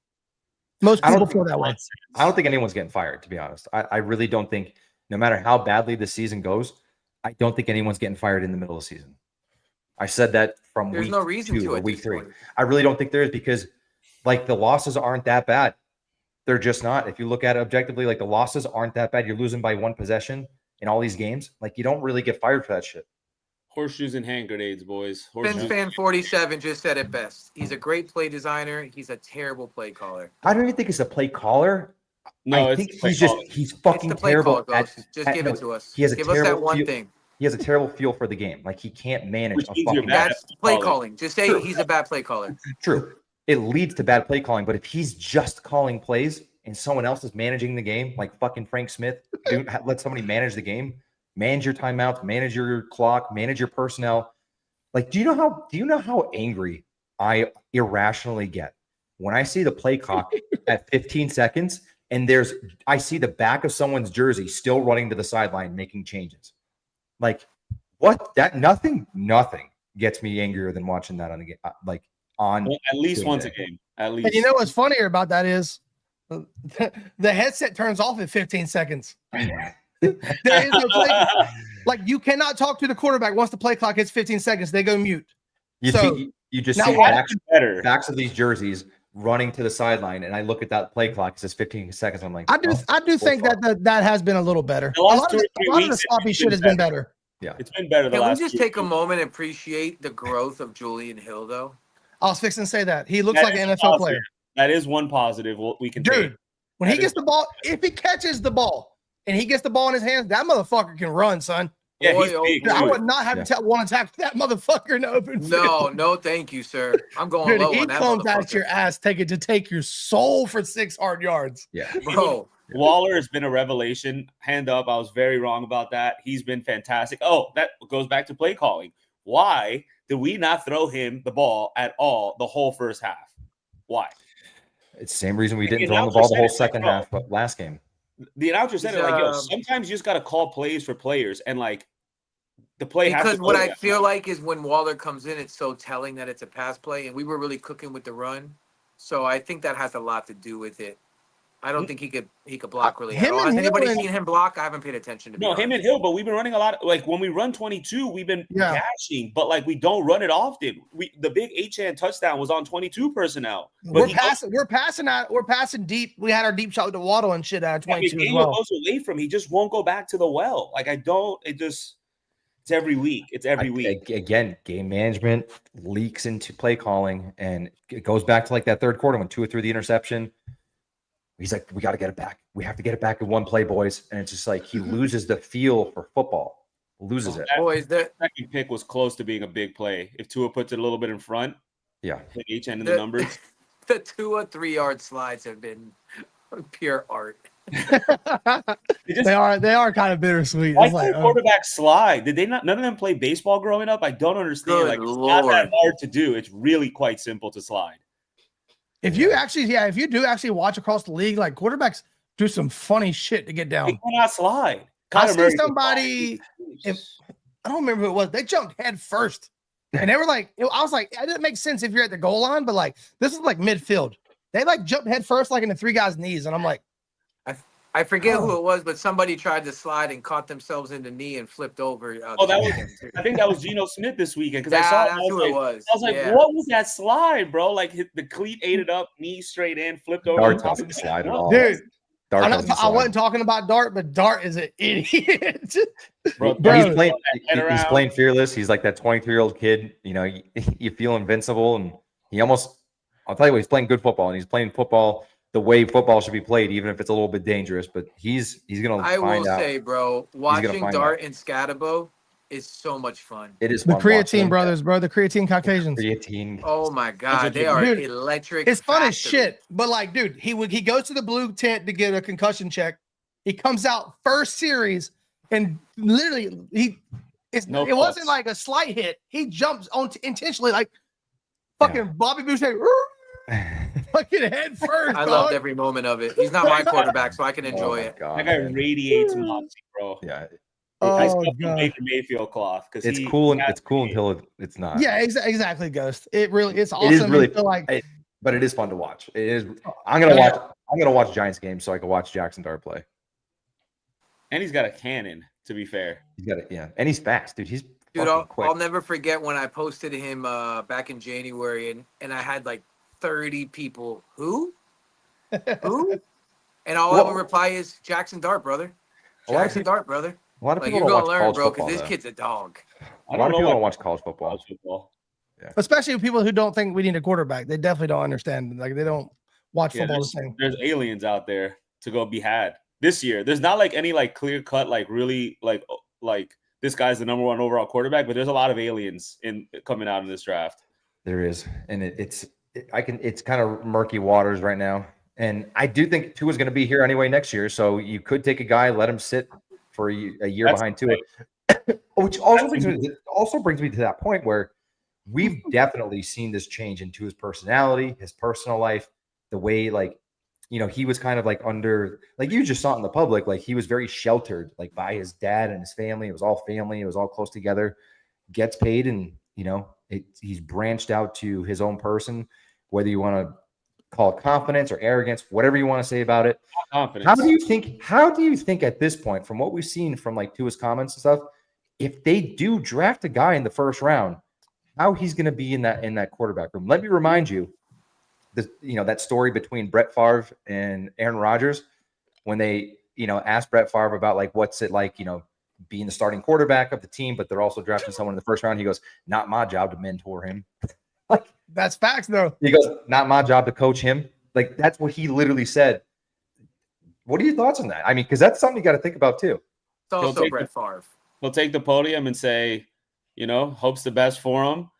Most people feel that way. I don't think anyone's getting fired, to be honest. I really don't think, no matter how badly the season goes, I don't think anyone's getting fired in the middle of the season. I said that from There's week no reason 2 to or at week this 3. point. I really don't think there is, because like the losses aren't that bad. They're just not. If you look at it objectively, like the losses aren't that bad. You're losing by 1 possession in all these games. Like you don't really get fired for that shit. Horseshoes and hand grenades, boys. Vince Fan 47 just said it best. He's a great play designer. He's a terrible play caller. I don't even think it's a play caller. No, I it's think the play he's just caller. he's It's fucking the play terrible. call, Ghost. Just give it to us. He has a Give us that terrible one feel. thing. He has a terrible feel for the game. Like he can't manage Which a means you're fucking bad. That's play calling. calling. Just say True. he's a bad play caller. True. It leads to bad play calling, but if he's just calling plays and someone else is managing the game, like fucking Frank Smith, let somebody manage the game, manage your timeouts, manage your clock, manage your personnel. Like, do you know how angry I irrationally get when I see the play clock at 15 seconds and I see the back of someone's jersey still running to the sideline making changes? Like, what? Nothing gets me angrier than watching that on a game, At least game once day. a game. At least. And you know what's funnier about that is the headset turns off at 15 seconds. There is no play. Like you cannot talk to the quarterback once the play clock hits 15 seconds. They go mute. You just now see why- backs of these jerseys running to the sideline, and I look at that play clock. It says 15 seconds. I'm like, I do think that has been a little better. The A last lot 2 of or 3 the weeks, sloppy it's shit been has been better. yeah, It's been better the Can we last just 2 take a weeks. moment and appreciate the growth of Julian Hill, though? I was fixing to say that. He looks That like is an a NFL positive. player. That is one positive we can take. Dude, when he gets the ball, if he catches the ball and he gets the ball in his hands, that motherfucker can run, son. Yeah, Boy, he's oh big. boy. I too. would not have want to tackle that motherfucker in the open field. No, thank you, sir. I'm going Dude, low he on that comes at motherfucker. your ass to take your soul for 6 hard yards. yeah. Bro, Waller has been a revelation. Hand up. I was very wrong about that. He's been fantastic. Oh, that goes back to play calling. Why did we not throw him the ball at all the whole first half? Why? It's the same reason we didn't The throw him the announcer ball the said whole it, like, second bro. half, but last game. The announcer said He's, it like, yo, sometimes you just got to call plays for players. And like the play has because to what go I that feel way. like is when Waller comes in, it's so telling that it's a pass play, and we were really cooking with the run. So I think that has a lot to do with it. I don't think he could block really at him all. and Has Hill anybody and- seen him block? I haven't paid attention to be No, him honest. and Hill, but we've been running a lot. Like when we run 22, we've been Yeah. gashing, but like we don't run it often. The big H-hand touchdown was on 22 personnel. But We're he passing deep. We had our deep shot with the Waddle and shit out of 22 as McDaniel well. goes away from. He just won't go back to the well. Like it's every week. It's every week. Again, game management leaks into play calling, and it goes back to like that third quarter when Tua threw the interception. He's like, we got to get it back. We have to get it back in one play, boys. And it's just like he loses the feel for football, loses it. Boys, that Second pick was close to being a big play. If Tua puts it a little bit in front, Yeah. the H-hand in the numbers. the 2 or 3 yard slides have been pure art. They are kind of bittersweet. Why It's like, can't quarterbacks slide? Did they not? None of them play baseball growing up. I don't understand. Good like it's not that Lord. hard to do. It's really quite simple to slide. if you do actually watch across the league, like quarterbacks do some funny shit to get They down. cannot slide. I Kyler see Murray can somebody. slide. I don't remember who it was. They jumped head first, and they were like, I was like, it doesn't make sense if you're at the goal line, but like this is like midfield. They like jumped head first, like in the 3 guys' knees, and I'm like, I forget Oh. who it was, but somebody tried to slide and caught themselves in the knee and flipped over. Oh, this that was. weekend, too. I think that was Geno Smith this weekend because I saw. That's who it was. I was like, Yeah. what was that slide, bro? Like the cleat ate it up, knee straight in, flipped over. Dart the top of doesn't the- slide at What? all. dude, Dart I doesn't slide. wasn't talking about Dart, but Dart is an idiot. Bro, Bro, He's playing. head He's around. playing fearless. He's like that 23-year-old kid. You know, you feel invincible, and he almost. I'll tell you what, he's playing good football, and he's playing football the way football should be played, even if it's a little bit dangerous. But he's gonna I find will out. say, bro, gonna watching find Dart and Scatabo is so much fun. It is The fun creatine watching. brothers, bro. The creatine Caucasians. Creatine. Oh my god, they Dude, are dude, electric. It's fun as factory. shit. But like, dude, he goes to the blue tent to get a concussion check. He comes out first series and literally it wasn't like a slight hit. He jumps on intentionally like fucking Bobby Boucher. Fucking head first. I dog. loved every moment of it. He's not my quarterback, so I can enjoy it. That guy radiates moxie, bro. Yeah. I Oh still god. Baker Mayfield cloth because It's cool. It's cool until it's not. Yeah, exactly, Ghost. It's awesome. It is really until, like, but it is fun to watch. It is. I'm gonna watch Giants games so I can watch Jackson Dart play. And he's got a cannon. To be fair, He's got it. Yeah, and he's fast, dude. He's Dude, fucking quick. I'll never forget when I posted him back in January, and I had like 30 people. Who? Who? And all I would reply is Jackson Dart, brother. Jackson Dart, brother. A lot of Like, people you're don't gonna watch learn, college bro, because football. this kid's a dog. A lot of people don't watch college football. especially people who don't think we need a quarterback. They definitely don't understand. Like, they don't watch football the same. There's aliens out there to go be had this year. There's not like any like clear cut, like really like this guy's the number 1 overall quarterback, but there's a lot of aliens coming out in this draft. There is, and it's kind of murky waters right now. And I do think Tua's going to be here anyway next year, so you could take a guy, let him sit for a year behind Tua, which also brings me to that point where we've definitely seen this change into his personality, his personal life, the way he was kind of like under, like you just saw it in the public, like he was very sheltered, like by his dad and his family. It was all family. It was all close together, gets paid. And, he's branched out to his own person, whether you want to call it confidence or arrogance, whatever you want to say about it. Confidence. How do you think at this point, from what we've seen from like Tua's comments and stuff, if they do draft a guy in the first round, how he's going to be in that quarterback room? Let me remind you, that story between Brett Favre and Aaron Rodgers, when they, asked Brett Favre about like, what's it like, being the starting quarterback of the team, but they're also drafting someone in the first round. He goes, not my job to mentor him. Like, that's facts though. He goes, not my job to coach him. Like, that's what he literally said. What are your thoughts on that? I mean, because that's something you got to think about too. It's also Brett Favre. He'll take the podium and say, hopes the best for him.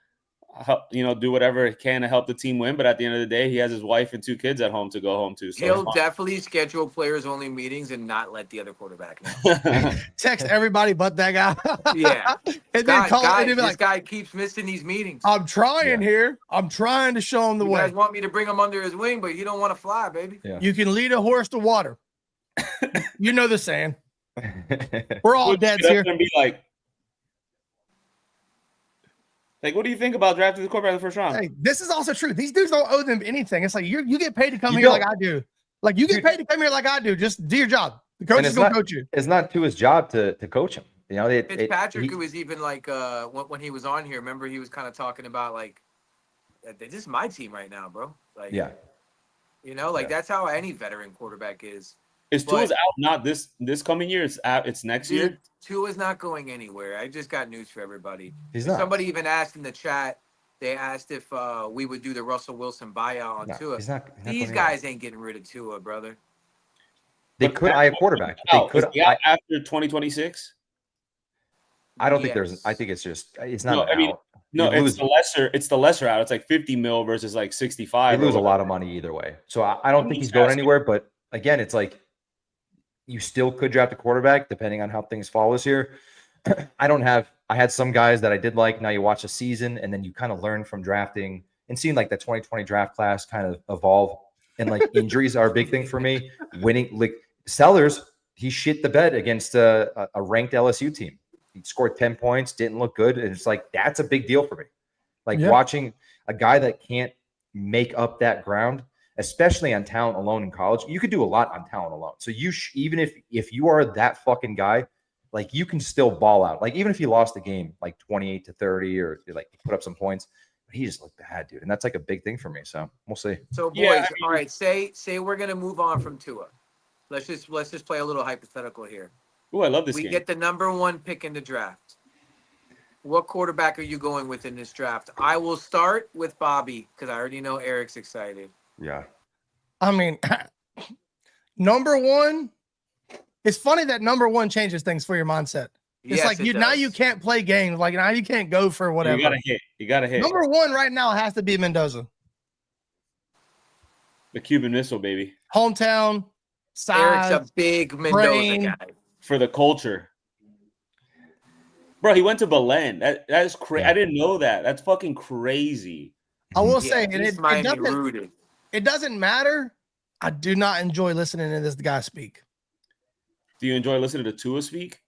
Do whatever he can to help the team win. But at the end of the day, he has his wife and 2 kids at home to go home to. So he'll definitely schedule players-only meetings and not let the other quarterback know. Text everybody but that guy. Yeah. And then this guy keeps missing these meetings. I'm trying here. I'm trying to show him the way. You guys want me to bring him under his wing, but you don't want to fly, baby. Yeah. You can lead a horse to water. You know the saying. We're all dead here. Be like, what do you think about drafting the quarterback in the first round? Hey, this is also true. These dudes don't owe them anything. It's like you get paid to come here like I do. Like, you get paid to come here like I do. Just do your job. The coach is going to coach you. It's not to his job to coach him. Fitzpatrick, who was even like when he was on here, remember he was kind of talking about like, this is my team right now, bro. Like, yeah, that's how any veteran quarterback is. Is Tua's out not this coming year? It's next year. Tua's not going anywhere. I just got news for everybody. He's not. Somebody even asked in the chat. They asked if we would do the Russell Wilson buyout on Tua. He's not These guys ain't getting rid of Tua, brother. They could eye a quarterback. They could after 2026. I don't think there's. I think it's just. It's not. It's the lesser out. It's like 50 mil versus like 65. They lose a lot of money either way. So I don't think he's going anywhere. But again, it's like, you still could draft a quarterback depending on how things fall this year. I had some guys that I did like. Now you watch a season and then you kind of learn from drafting and seeing like the 2020 draft class kind of evolve. And like injuries are a big thing for me. Winning, like Sellers, he shit the bed against a ranked LSU team. He scored 10 points, didn't look good. And it's like, that's a big deal for me. Like watching a guy that can't make up that ground, especially on talent alone in college. You could do a lot on talent alone. So even if you are that fucking guy, like you can still ball out. Like even if he lost the game like 28-30 or like put up some points, but he just looked bad, dude. And that's like a big thing for me. So we'll see. So boys, all right, say we're gonna move on from Tua. Let's just play a little hypothetical here. Oh, I love this game. We get the number 1 pick in the draft. What quarterback are you going with in this draft? I will start with Bobby because I already know Eric's excited. Yeah. I mean, number 1, it's funny that number 1 changes things for your mindset. It's like now you can't play games. Like now you can't go for whatever. You gotta hit. Number 1 right now has to be Mendoza. The Cuban Missile, baby. Hometown, size. Eric's a big Mendoza guy. For the culture. Bro, he went to Belen. That is crazy. I didn't know that. That's fucking crazy. I will say, it doesn't matter. I do not enjoy listening to this guy speak. Do you enjoy listening to Tua speak?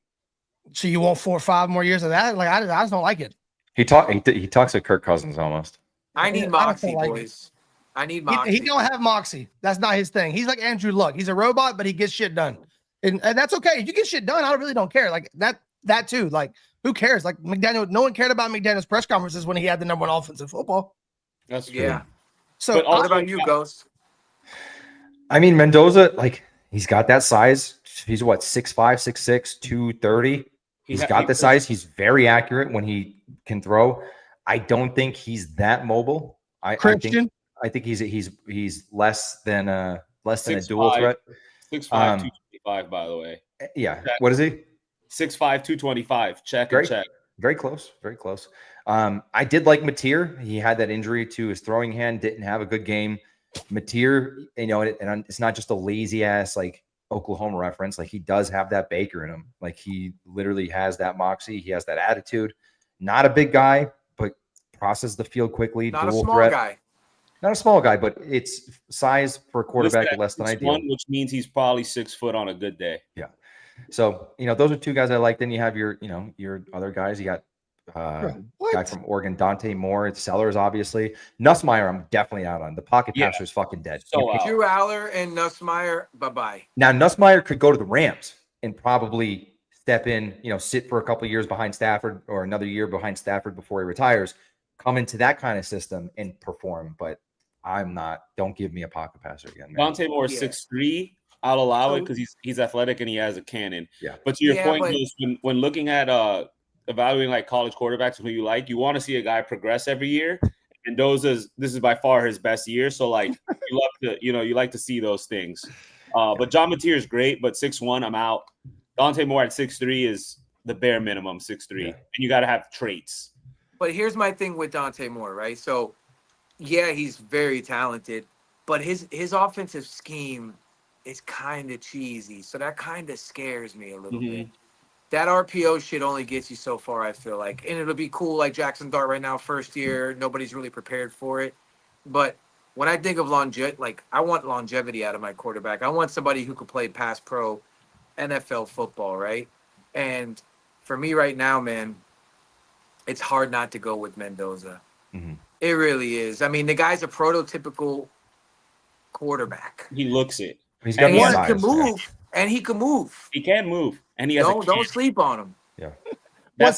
So you want 4 or 5 more years of that? Like I just don't like it. He talks to Kirk Cousins almost. I need I just moxie, don't like it. boys. I need moxie. He don't have moxie. That's not his thing. He's like Andrew Luck. He's a robot, but he gets shit done, and that's okay. If you get shit done, I really don't care. Like that too. Like who cares? Like McDaniel. No one cared about McDaniel's press conferences when he had the #1 offense in football. That's true. Yeah. So But What about you, Ghost? I mean, Mendoza, like he's got that size. He's what 6'5", 6'6", 230. He's got the size. He's very accurate when he can throw. I don't think he's that mobile. I think he's less than a dual threat. 6'5", 225, by the way. Yeah. What is he? 6'5", 225. Check and check. Very close. Very close. I did like Mateer. He had that injury to his throwing hand. Didn't have a good game. Mateer, and it's not just a lazy ass like Oklahoma reference. Like he does have that Baker in him. Like he literally has that moxie. He has that attitude. Not a big guy, but processes the field quickly. Not a dual small threat. guy. Not a small guy, but it's size for a quarterback less than ideal. Which means he's probably 6 foot on a good day. Yeah. So, those are two guys I like. Then you have your other guys. You got guy from Oregon, Dante Moore. It's Sellers, obviously. Nussmeier, I'm definitely out on. The pocket passer is fucking dead. So Drew Aller and Nussmeier, bye-bye. Now, Nussmeier could go to the Rams and probably step in, sit for a couple of years behind Stafford or another year behind Stafford before he retires, come into that kind of system and perform. But I'm not. Don't give me a pocket passer again, man. Dante Moore is 6'3". I'll allow it because he's athletic and he has a cannon. Yeah. But to your point, when looking at evaluating like college quarterbacks who you like, you want to see a guy progress every year. And this is by far his best year. So like you like to see those things. But John Mateer is great, but 6'1", I'm out. Dante Moore at 6'3" is the bare minimum 6'3", and you got to have traits. But here's my thing with Dante Moore, right? So yeah, he's very talented, but his offensive scheme is kind of cheesy. So that kind of scares me a little bit. That RPO shit only gets you so far, I feel like. And it'll be cool like Jackson Dart right now, first year. Nobody's really prepared for it. But when I think of I want longevity out of my quarterback. I want somebody who could play pass pro NFL football, right? And for me right now, man, it's hard not to go with Mendoza. Mm-hmm. It really is. I mean, the guy's a prototypical quarterback. He looks it. He's got and he size, can move, and he can move. He can move, and he has don't sleep on him. Yeah. That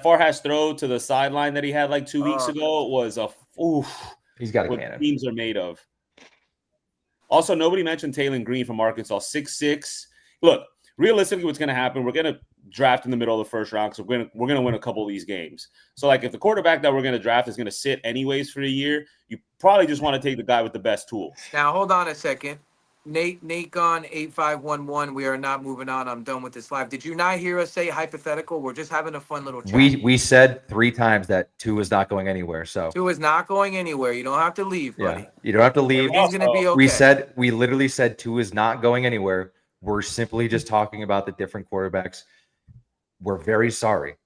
Farhas throw to the sideline that he had like 2 weeks ago was He's got a what cannon. teams are made of. Also, nobody mentioned Taylor Green from Arkansas, 6'6". Look, realistically, what's going to happen? We're going to draft in the middle of the first round, so we're going to win a couple of these games. So, like, if the quarterback that we're going to draft is going to sit anyways for a year, you probably just want to take the guy with the best tools. Now, hold on a second. Nate Gone 8511. We are not moving on. I'm done with this live. Did you not hear us say hypothetical? We're just having a fun little chat. We said 3 times that 2 is not going anywhere. So 2 is not going anywhere. You don't have to leave, buddy. Yeah, you don't have to leave. Everything's gonna be okay. We literally said 2 is not going anywhere. We're simply just talking about the different quarterbacks. We're very sorry.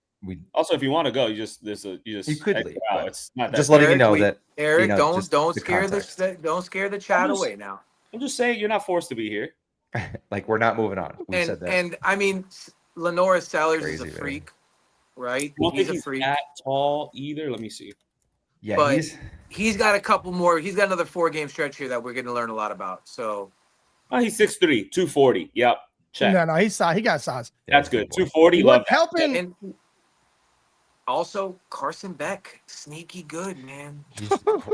Also, if you want to go, you could leave. It's not that just letting you know that Eric, don't scare the chat away now. I'm just saying you're not forced to be here. Like we're not moving on. We said that. And I mean, Lenora Sellers is a freak, right? He's a freak. That tall either. Let me see. Yeah, but he's got a couple more. He's got another 4-game stretch here that we're going to learn a lot about. So, he's 6'3", 240. Yep, check. No, he got size. That's good. 240. Love helping. And also, Carson Beck, sneaky good, man. He's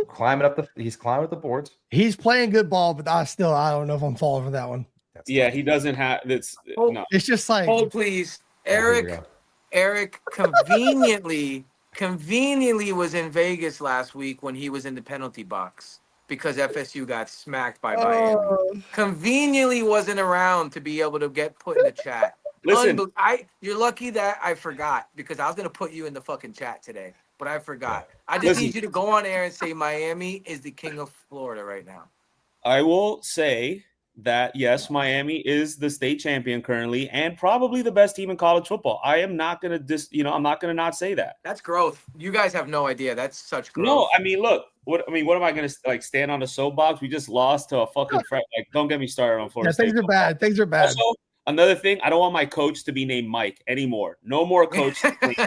climbing up the boards. He's playing good ball, but I don't know if I'm falling for that one. He doesn't have that's no. It's just like hold please. Eric conveniently was in Vegas last week when he was in the penalty box because FSU got smacked by Miami. Conveniently wasn't around to be able to get put in the chat. Listen, you're lucky that I forgot because I was gonna put you in the fucking chat today, but I forgot. I just need you to go on air and say Miami is the king of Florida right now. I will say that yes, Miami is the state champion currently and probably the best team in college football. I am not gonna I'm not gonna not say that. That's growth. You guys have no idea. That's such growth. No, I mean, look. What am I gonna stand on the soapbox? We just lost to a fucking don't get me started on Florida State. Things are bad. Also, Another thing, I don't want my coach to be named Mike anymore. No more coach. If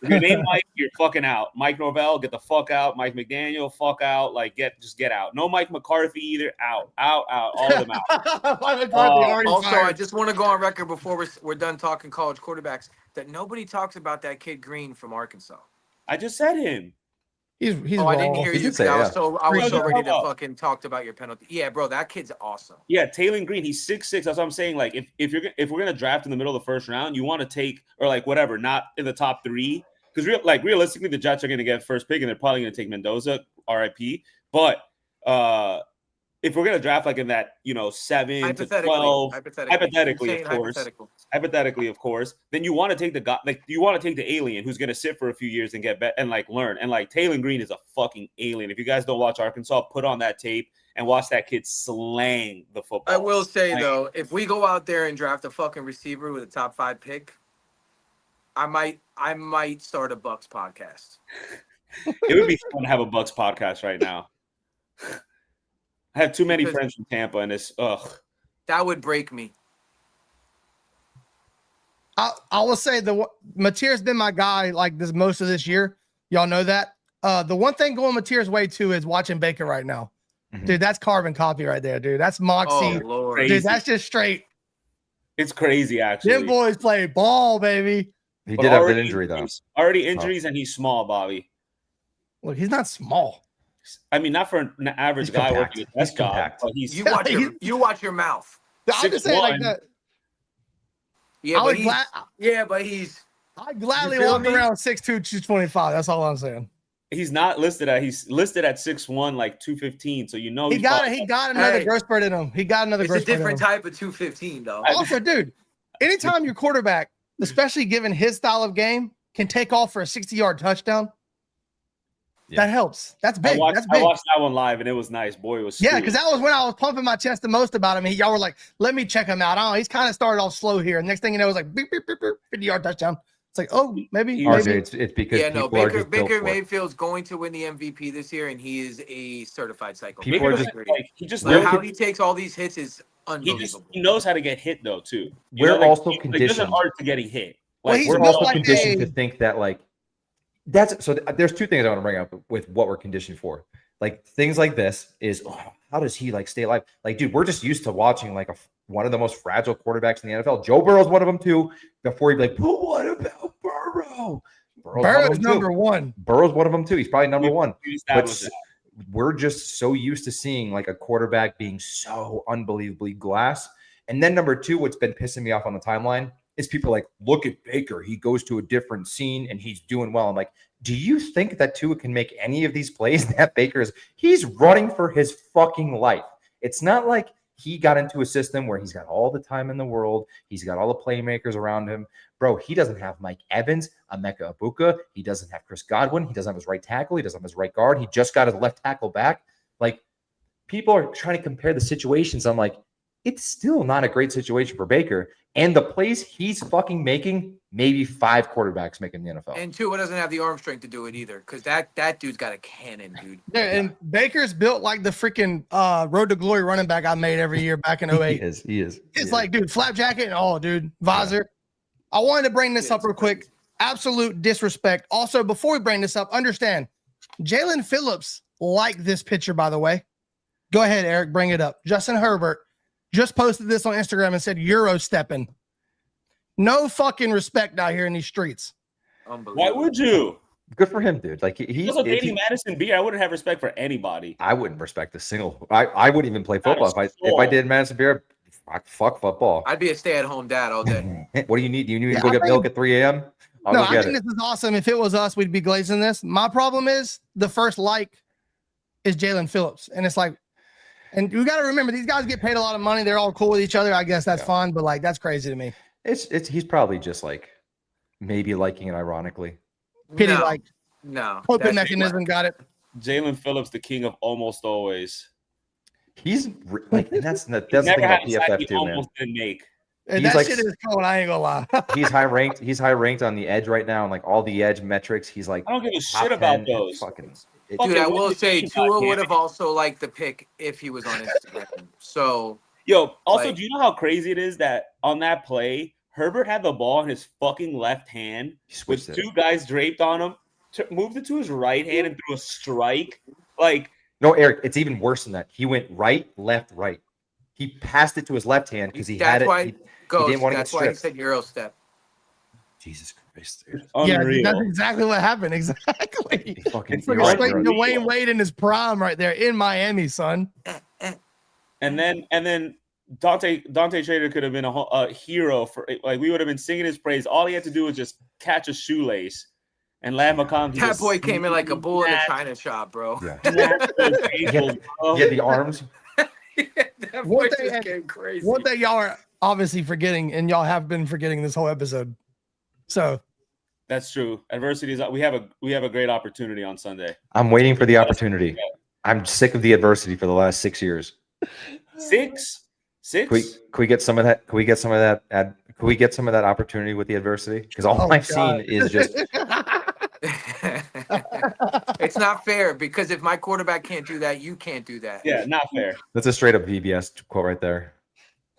you're named Mike, you're fucking out. Mike Norvell, get the fuck out. Mike McDaniel, fuck out. Like, just get out. No Mike McCarthy either. Out. All of them out. Mike McCarthy already Also, fired. I just want to go on record before we're done talking college quarterbacks that nobody talks about that kid Green from Arkansas. I just said him. He's I didn't hear He you. did say, I was yeah. so ready to fucking talk about your penalty. Yeah, bro, that kid's awesome. Yeah, Taylor Green, he's 6'6". That's what I'm saying. Like, if we're gonna draft in the middle of the first round, you want to take, or like whatever, not in the top 3, because realistically, the Jets are gonna get first pick, and they're probably gonna take Mendoza, RIP. But if we're gonna draft like in that 7 to 12, hypothetically, of course, then you want to take the guy, like you want to take the alien who's gonna sit for a few years and get better and like learn. And like Taylor Green is a fucking alien. If you guys don't watch Arkansas, put on that tape and watch that kid slang the football. I will say though, if we go out there and draft a fucking receiver with a top 5 pick, I might start a Bucks podcast. It would be fun to have a Bucks podcast right now. I have too many friends from Tampa, and it's that would break me. I will say Mateer's been my guy like this most of this year. Y'all know that. The one thing going Mateer's way too is watching Baker right now. Mm-hmm. Dude, that's carbon copy right there, dude. That's moxie. Oh, Lord. Dude, that's just straight. It's crazy, actually. Them boys play ball, baby. He did have an injury, though. Already injuries, and he's small, Bobby. Look, he's not small. I mean, not for an average guy working at desk job. You watch your mouth. I'm just saying like that. Yeah, but he's. I'd gladly walk around 6'2", 225. That's all I'm saying. He's not listed at. He's listed at 6'1", like 215. So he got another growth spurt in him. He got another growth spurt. It's a different type of 215, though. Also, dude, anytime your quarterback, especially given his style of game, can take off for a 60-yard touchdown. Yeah. That helps. That's big. I watched that one live, and it was nice. Boy, it was. Yeah, because that was when I was pumping my chest the most about him. Y'all were like, "Let me check him out." He's kind of started off slow here. Next thing you know, it was like beep, beep, beep, beep, 50-yard touchdown. It's like, oh, maybe. It's because Baker Mayfield's going to win the MVP this year, and he is a certified psychopath. People are just how he takes all these hits is unbelievable. He knows how to get hit though too. We're also conditioned. There's an art to getting hit. We're also conditioned to think that like. There's 2 things I want to bring up with what we're conditioned for. Like things like this is how does he like stay alive? Like, dude, we're just used to watching like one of the most fragile quarterbacks in the NFL. Joe Burrow's one of them too. Before he'd be like, but what about Burrow? Burrow's number 1. Burrow's one of them too. He's probably number 1. But we're just so used to seeing like a quarterback being so unbelievably glass. And then number 2, what's been pissing me off on the timeline is people like, look at Baker. He goes to a different scene and he's doing well. I'm like, do you think that Tua can make any of these plays that he's running for his fucking life? It's not like he got into a system where he's got all the time in the world. He's got all the playmakers around him. Bro, he doesn't have Mike Evans, Emeka Egbuka. He doesn't have Chris Godwin. He doesn't have his right tackle. He doesn't have his right guard. He just got his left tackle back. Like, people are trying to compare the situations. I'm like, it's still not a great situation for Baker. And the plays he's fucking making, maybe 5 quarterbacks make in the NFL. And Tua doesn't have the arm strength to do it either, because that dude's got a cannon, dude. Yeah, and Baker's built like the freaking Road to Glory running back I made every year back in 08. He is. It's like, dude, flap jacket and dude, visor. Yeah. I wanted to bring this up real quick. Absolute disrespect. Also, before we bring this up, understand, Jalen Phillips liked this picture, by the way. Go ahead, Eric, bring it up. Justin Herbert just posted this on Instagram and said Euro stepping. No fucking respect out here in these streets. Why would you? Good for him, dude. Like he's dating Madison Beer. I wouldn't have respect for anybody. I wouldn't respect a single. I wouldn't even play football if I did Madison Beer. Fuck football. I'd be a stay-at-home dad all day. What do you need? Do you need to go get milk at 3 a.m.? I think this is awesome. If it was us, we'd be glazing this. My problem is the first like is Jalen Phillips, and it's like. And we got to remember, these guys get paid a lot of money. They're all cool with each other. I guess that's fine, but like that's crazy to me. He's probably just like maybe liking it ironically. No. Coping mechanism, got it. Jalen Phillips, the king of almost always. He's like that's the thing about PFF too, almost man. Didn't make. And that shit is cold. I ain't gonna lie. He's high ranked. He's high ranked on the edge right now, and like all the edge metrics. He's like I don't give a shit about those. Dude, I will say Tua would have also liked the pick if he was on Instagram. So Yo, also, Like- do you know how crazy it is that on that play, Herbert had the ball in his fucking left hand with two guys draped on him, moved it to his right hand and threw a strike. Like, no, Eric, it's even worse than that. He went right, left, right. He passed it to his left hand because he had it. He didn't want to get That's why he stripped. said Euro step. Jesus Christ, dude. Yeah, unreal. that's exactly what happened. Exactly. He fucking It's like you're straight right. Dwayne Wade in his prime right there in Miami, son. And then Dante Trader could have been a hero for, like, we would have been singing his praise. All he had to do was just catch a shoelace, and Lam McConkey. That boy came in like a bull in a china shop, bro. Yeah. He Get the arms. That boy One thing- just came crazy. One thing y'all are obviously forgetting, and y'all have been forgetting this whole episode. So That's true. Adversity is. We have a great opportunity on Sunday. I'm waiting for the opportunity. I'm sick of the adversity for the last 6 years. Six. Can we get some of that? Can we get some of that? Can we get some of that opportunity with the adversity? Because all I've seen is just It's not fair because if my quarterback can't do that, you can't do that. Yeah, not fair. that's a straight up VBS quote right there.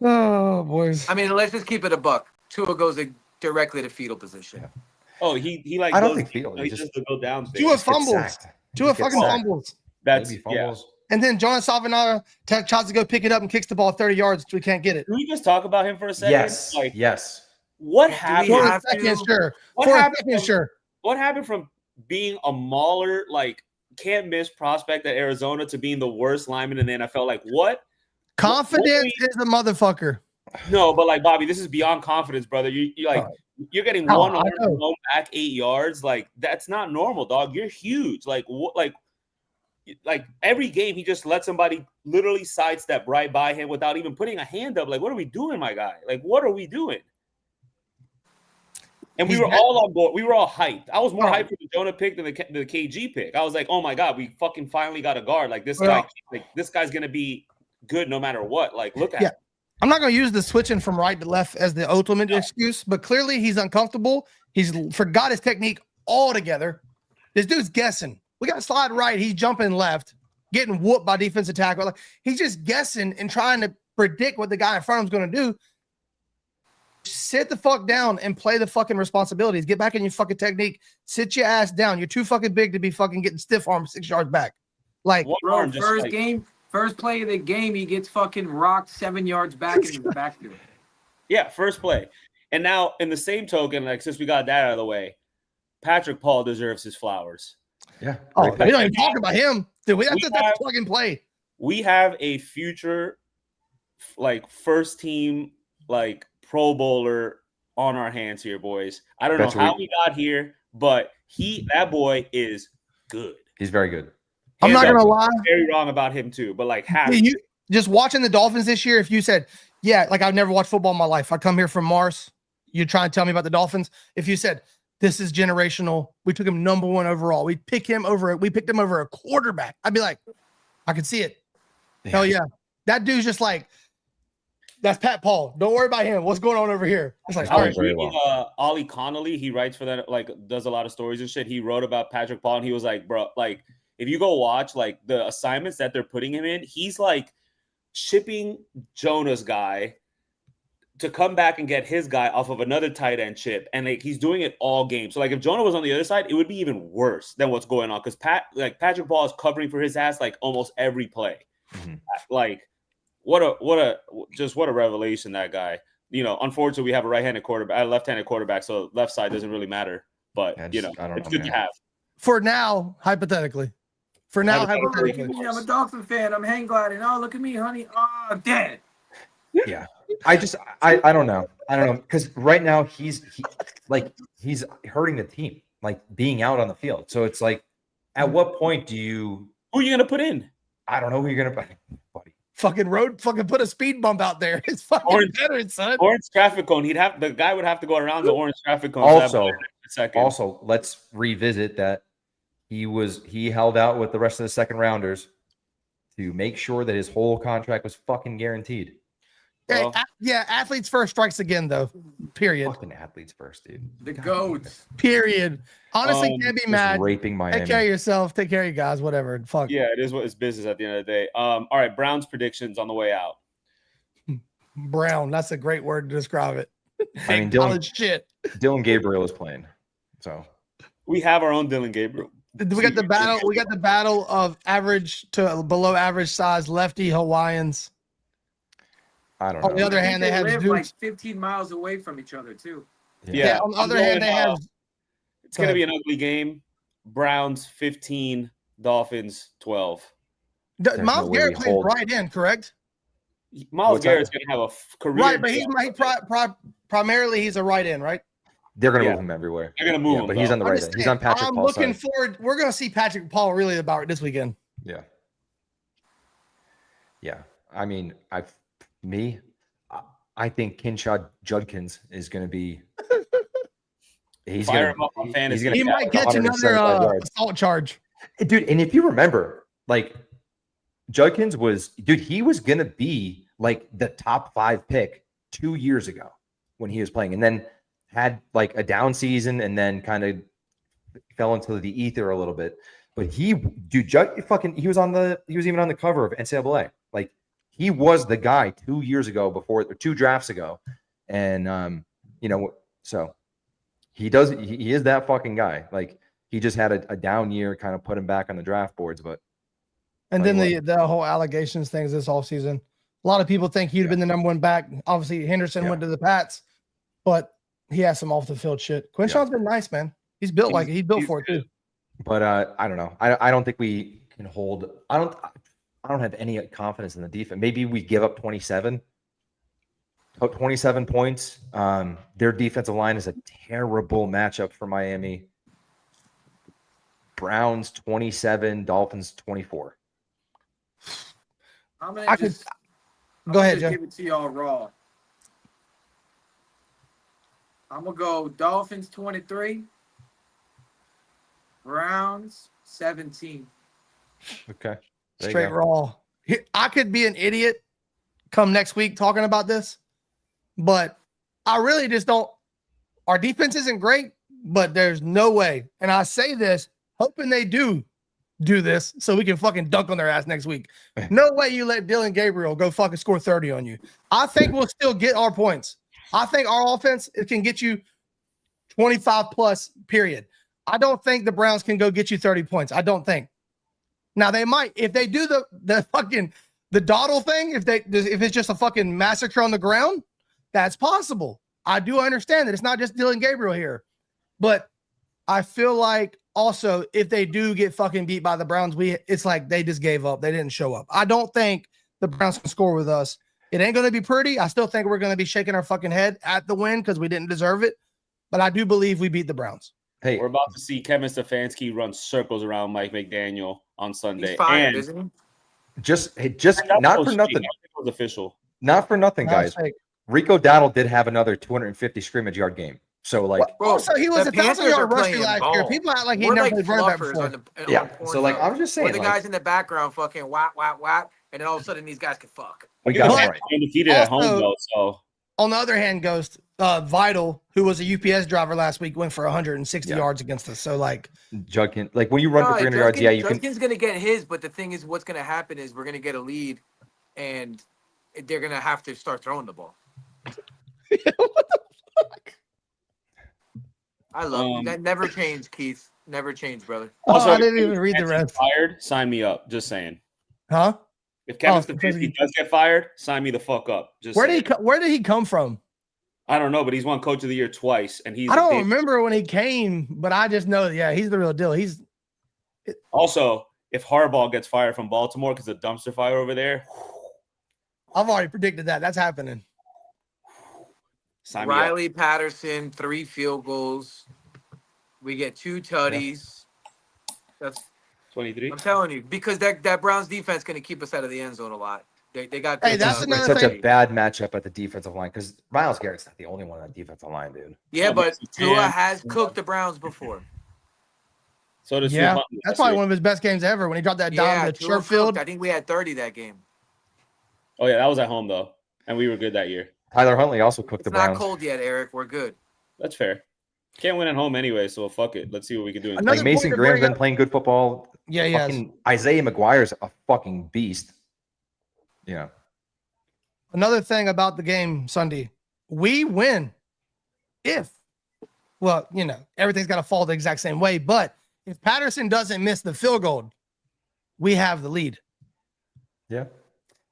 oh boys. I mean, let's just keep it a buck. Tua goes directly to fetal position. Yeah. Oh, he like. I don't goes- think Field. He He just just to go down. Tua Things. fumbles. sacked. Tua Just gets fucking sacked. fumbles. That's Maybe yeah. fumbles. And then John Salvinato tries to go pick it up and kicks the ball 30 yards. We can't get it. Can we just talk about him for a second? Yes. Like, Yes. what we happened? For a have second, to- sure. What For a happened second, from- sure. What happened from being a mauler, like can't miss prospect at Arizona, to being the worst lineman in the NFL? Like what? Confidence is a motherfucker. No, but like Bobby, this is beyond confidence, brother. You like you're getting Oh, one I arm know. thrown back 8 yards. Like that's not normal, dog. You're huge. Like what? Like every game, he just let somebody literally sidestep right by him without even putting a hand up. Like, what are we doing, my guy? Like, what are we doing? And we He's were not- all on board. We were all hyped. I was more Oh. hyped for the Jonah pick than the KG pick. I was like, oh my God, we fucking finally got a guard. Like this Well- guy, like this guy's gonna be good no matter what. Like, look at Yeah. him. I'm not going to use the switching from right to left as the ultimate excuse, but clearly he's uncomfortable. He's forgot his technique altogether. This dude's guessing. We got to slide right. He's jumping left, getting whooped by defensive tackle. Like, he's just guessing and trying to predict what the guy in front of him is going to do. Sit the fuck down and play the fucking responsibilities. Get back in your fucking technique. Sit your ass down. You're too fucking big to be fucking getting stiff arm 6 yards back. Like, One Bro, arm just first play of the game, he gets fucking rocked 7 yards back in the backfield. yeah, first play. And now, in the same token, like since we got that out of the way, Patrick Paul deserves his flowers. Yeah. oh, Great we don't even talk about him. Dude, that's We a have- fucking play. We have a future, like first team, like Pro Bowler on our hands here, boys. I don't know Bet you how we got here, but that boy is good. He's very good. I'm not Hands going to up. lie. Very wrong about him too, but like half. You just watching the Dolphins this year, if you said, yeah, like I've never watched football in my life, I come here from Mars, you're trying to tell me about the Dolphins. If you said this is generational, we took him number 1 overall, we picked him over a quarterback, I'd be like, I can see it. Hell yeah. That dude's just like, that's Pat Paul. Don't worry about him. What's going on over here? It's like, I all was right. very reading Ollie Connolly. He writes for that, like does a lot of stories and shit. He wrote about Patrick Paul, and he was like, bro, like if you go watch like the assignments that they're putting him in, he's like chipping Jonah's guy to come back and get his guy off of another tight end chip, and like he's doing it all game. So like if Jonah was on the other side, it would be even worse than what's going on because Patrick Paul is covering for his ass like almost every play. Mhm. Like what a revelation, that guy. You know, unfortunately we have a left-handed quarterback, so left side doesn't really matter. But I you know, don't it's know, good man. to have. For now, hypothetically. Hypothetically. I'm a Dolphin fan. I'm hang gliding. Oh, look at me, honey. Oh, dead. Yeah. I don't know. Because right now he's hurting the team, like being out on the field. So it's like, at what point do you? Who are you gonna put in? I don't know who you're gonna, buddy. Fucking put a speed bump out there. It's fucking Orange- better, son. Orange traffic cone. The guy would have to go around the orange traffic cone. Also, let's revisit that he held out with the rest of the second rounders to make sure that his whole contract was fucking guaranteed. Hey, Well- athletes first strikes again, though. Period. Fucking athletes first, dude. The God goats. Period. Honestly, can't be Just mad. raping Miami. Take care of yourself. Take care of you guys. Whatever. Fuck. Yeah, it is what it's business at the end of the day. All right, Browns predictions on the way out. Brown. That's a great word to describe it. I mean, College shit. Dylan Gabriel is playing. So We have our own Dylan Gabriel. We got the battle. We got the battle of average to below average size lefty Hawaiians. I don't know. On the other hand, they have live Zeus. like 15 miles away from each other too. Yeah. On the other hand, they have. It's going to be an ugly game. Browns 15, Dolphins 12. Miles Garrett plays right in, correct? Miles Garrett's going to have a career. Right, but he's primarily he's a right in, right? They're going to move him everywhere. They're going to move him, but he's on the right end. He's on Patrick Paul's side. I'm looking forward. We're going to see Patrick Paul really about this weekend. Yeah. Yeah. I mean, I think Kinshaw Judkins is going to be. He might catch another assault charge, dude. And if you remember, like Judkins he was going to be like the top 5 pick 2 years ago when he was playing, and then had like a down season, and then kind of fell into the ether a little bit. But he was even on the cover of NCAA. Like he was the guy 2 years ago or 2 drafts ago, and so. He is that fucking guy. Like he just had a down year, kind of put him back on the draft boards. But then the whole allegations things this offseason. A lot of people think he'd have been the number 1 back. Obviously, Henderson went to the Pats, but he has some off the field shit. Quinshon's been nice, man. He's built for it too. But I don't know. I don't think we can hold. I don't have any confidence in the defense. Maybe we give up 27 points. Their defensive line is a terrible matchup for Miami. Browns 27, Dolphins 24. I'm gonna go ahead, Joe. Give it to y'all raw. I'm gonna go Dolphins 23, Browns 17. Okay. Straight raw. I could be an idiot come next week talking about this, but I really just don't. Our defense isn't great, but there's no way. And I say this hoping they do this so we can fucking dunk on their ass next week. No way you let Dylan Gabriel go fucking score 30 on you. I think we'll still get our points. I think our offense can get you 25 plus, period. I don't think the Browns can go get you 30 points. I don't think. Now they might, if they do the fucking the dawdle thing, if it's just a fucking massacre on the ground, that's possible. I do understand that it's not just Dylan Gabriel here, but I feel like also if they do get fucking beat by the Browns, it's like they just gave up. They didn't show up. I don't think the Browns can score with us. It ain't going to be pretty. I still think we're going to be shaking our fucking head at the win because we didn't deserve it. But I do believe we beat the Browns. Hey, we're about to see Kevin Stefanski run circles around Mike McDaniel on Sunday. He's fired, isn't he? Just not for nothing. It was official. Not for nothing, guys. Rico Dowdle did have another 250 scrimmage yard game. So like, so he was a 1,000-yard rusher last year. People act like he never played running back before. So like, I'm just saying, the guys in the background fucking whap, and then all of a sudden these guys can fuck. We got him right. Defeated at home though. So on the other hand, Ghost Vital, who was a UPS driver last week, went for 160 yards against us. So like, Judkins, like when you run for 300 yards, you can. Judkins gonna get his, but the thing is, what's gonna happen is we're gonna get a lead, and they're gonna have to start throwing the ball. What the fuck? I love that. Never change, Keith. Never change, brother. Also, I didn't even read the rest. Fired? Sign me up. Just saying. Huh? If Kevin Stefanski does get fired, sign me the fuck up. Just where did he come from? I don't know, but he's won Coach of the Year twice, and I don't remember when he came, but I just know, he's the real deal. Also, if Harbaugh gets fired from Baltimore because of the dumpster fire over there, I've already predicted that. That's happening. Riley Patterson, 3 field goals. We get 2 tutties. That's 23. I'm telling you, because that Browns defense going to keep us out of the end zone a lot. They got. Hey, that's another such thing. a bad matchup at the defensive line because Myles Garrett's not the only one on the defensive line, dude. Yeah, but Tua has cooked the Browns before. So does that's probably one of his best games ever when he dropped that down to Sherfield. I think we had 30 that game. Oh yeah, that was at home though, and we were good that year. Tyler Huntley also cooked the Browns. It's not cold yet, Eric. We're good. That's fair. Can't win at home anyway, so fuck it. Let's see what we can do. Like Mason Graham's been playing good football. Yeah, Isaiah McGuire's a fucking beast. Yeah. Another thing about the game Sunday, we win if, well, everything's got to fall the exact same way. But if Patterson doesn't miss the field goal, we have the lead. Yeah.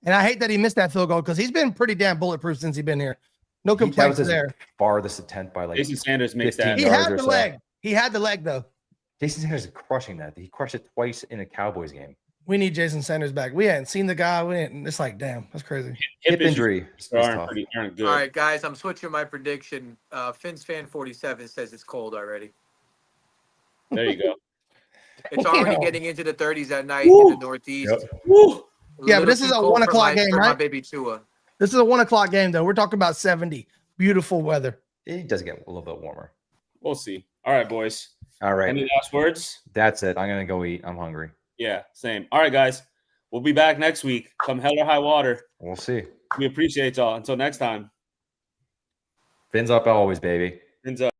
And I hate that he missed that field goal because he's been pretty damn bulletproof since he's been here. No complaints there. Farthest attempt by like Jason Sanders makes 15 that. He yards had or the so. leg. He had the leg, though. Jason Sanders is crushing that. He crushed it twice in a Cowboys game. We need Jason Sanders back. We hadn't seen the guy. It's like, damn, that's crazy. Hip injury. Aren't good. All right, guys, I'm switching my prediction. Finn's fan 47 says it's cold already. There you go. It's already getting into the 30s at night in the Northeast. Yep. Woo! Yeah, but this is a 1 o'clock game, for my right? baby Tua. This is a 1 o'clock game, though. We're talking about 70. Beautiful weather. It does get a little bit warmer. We'll see. All right, boys. All right. Any last words? That's it. I'm going to go eat. I'm hungry. Yeah, same. All right, guys. We'll be back next week. Come hell or high water. We'll see. We appreciate y'all. Until next time. Fins up always, baby. Fins up.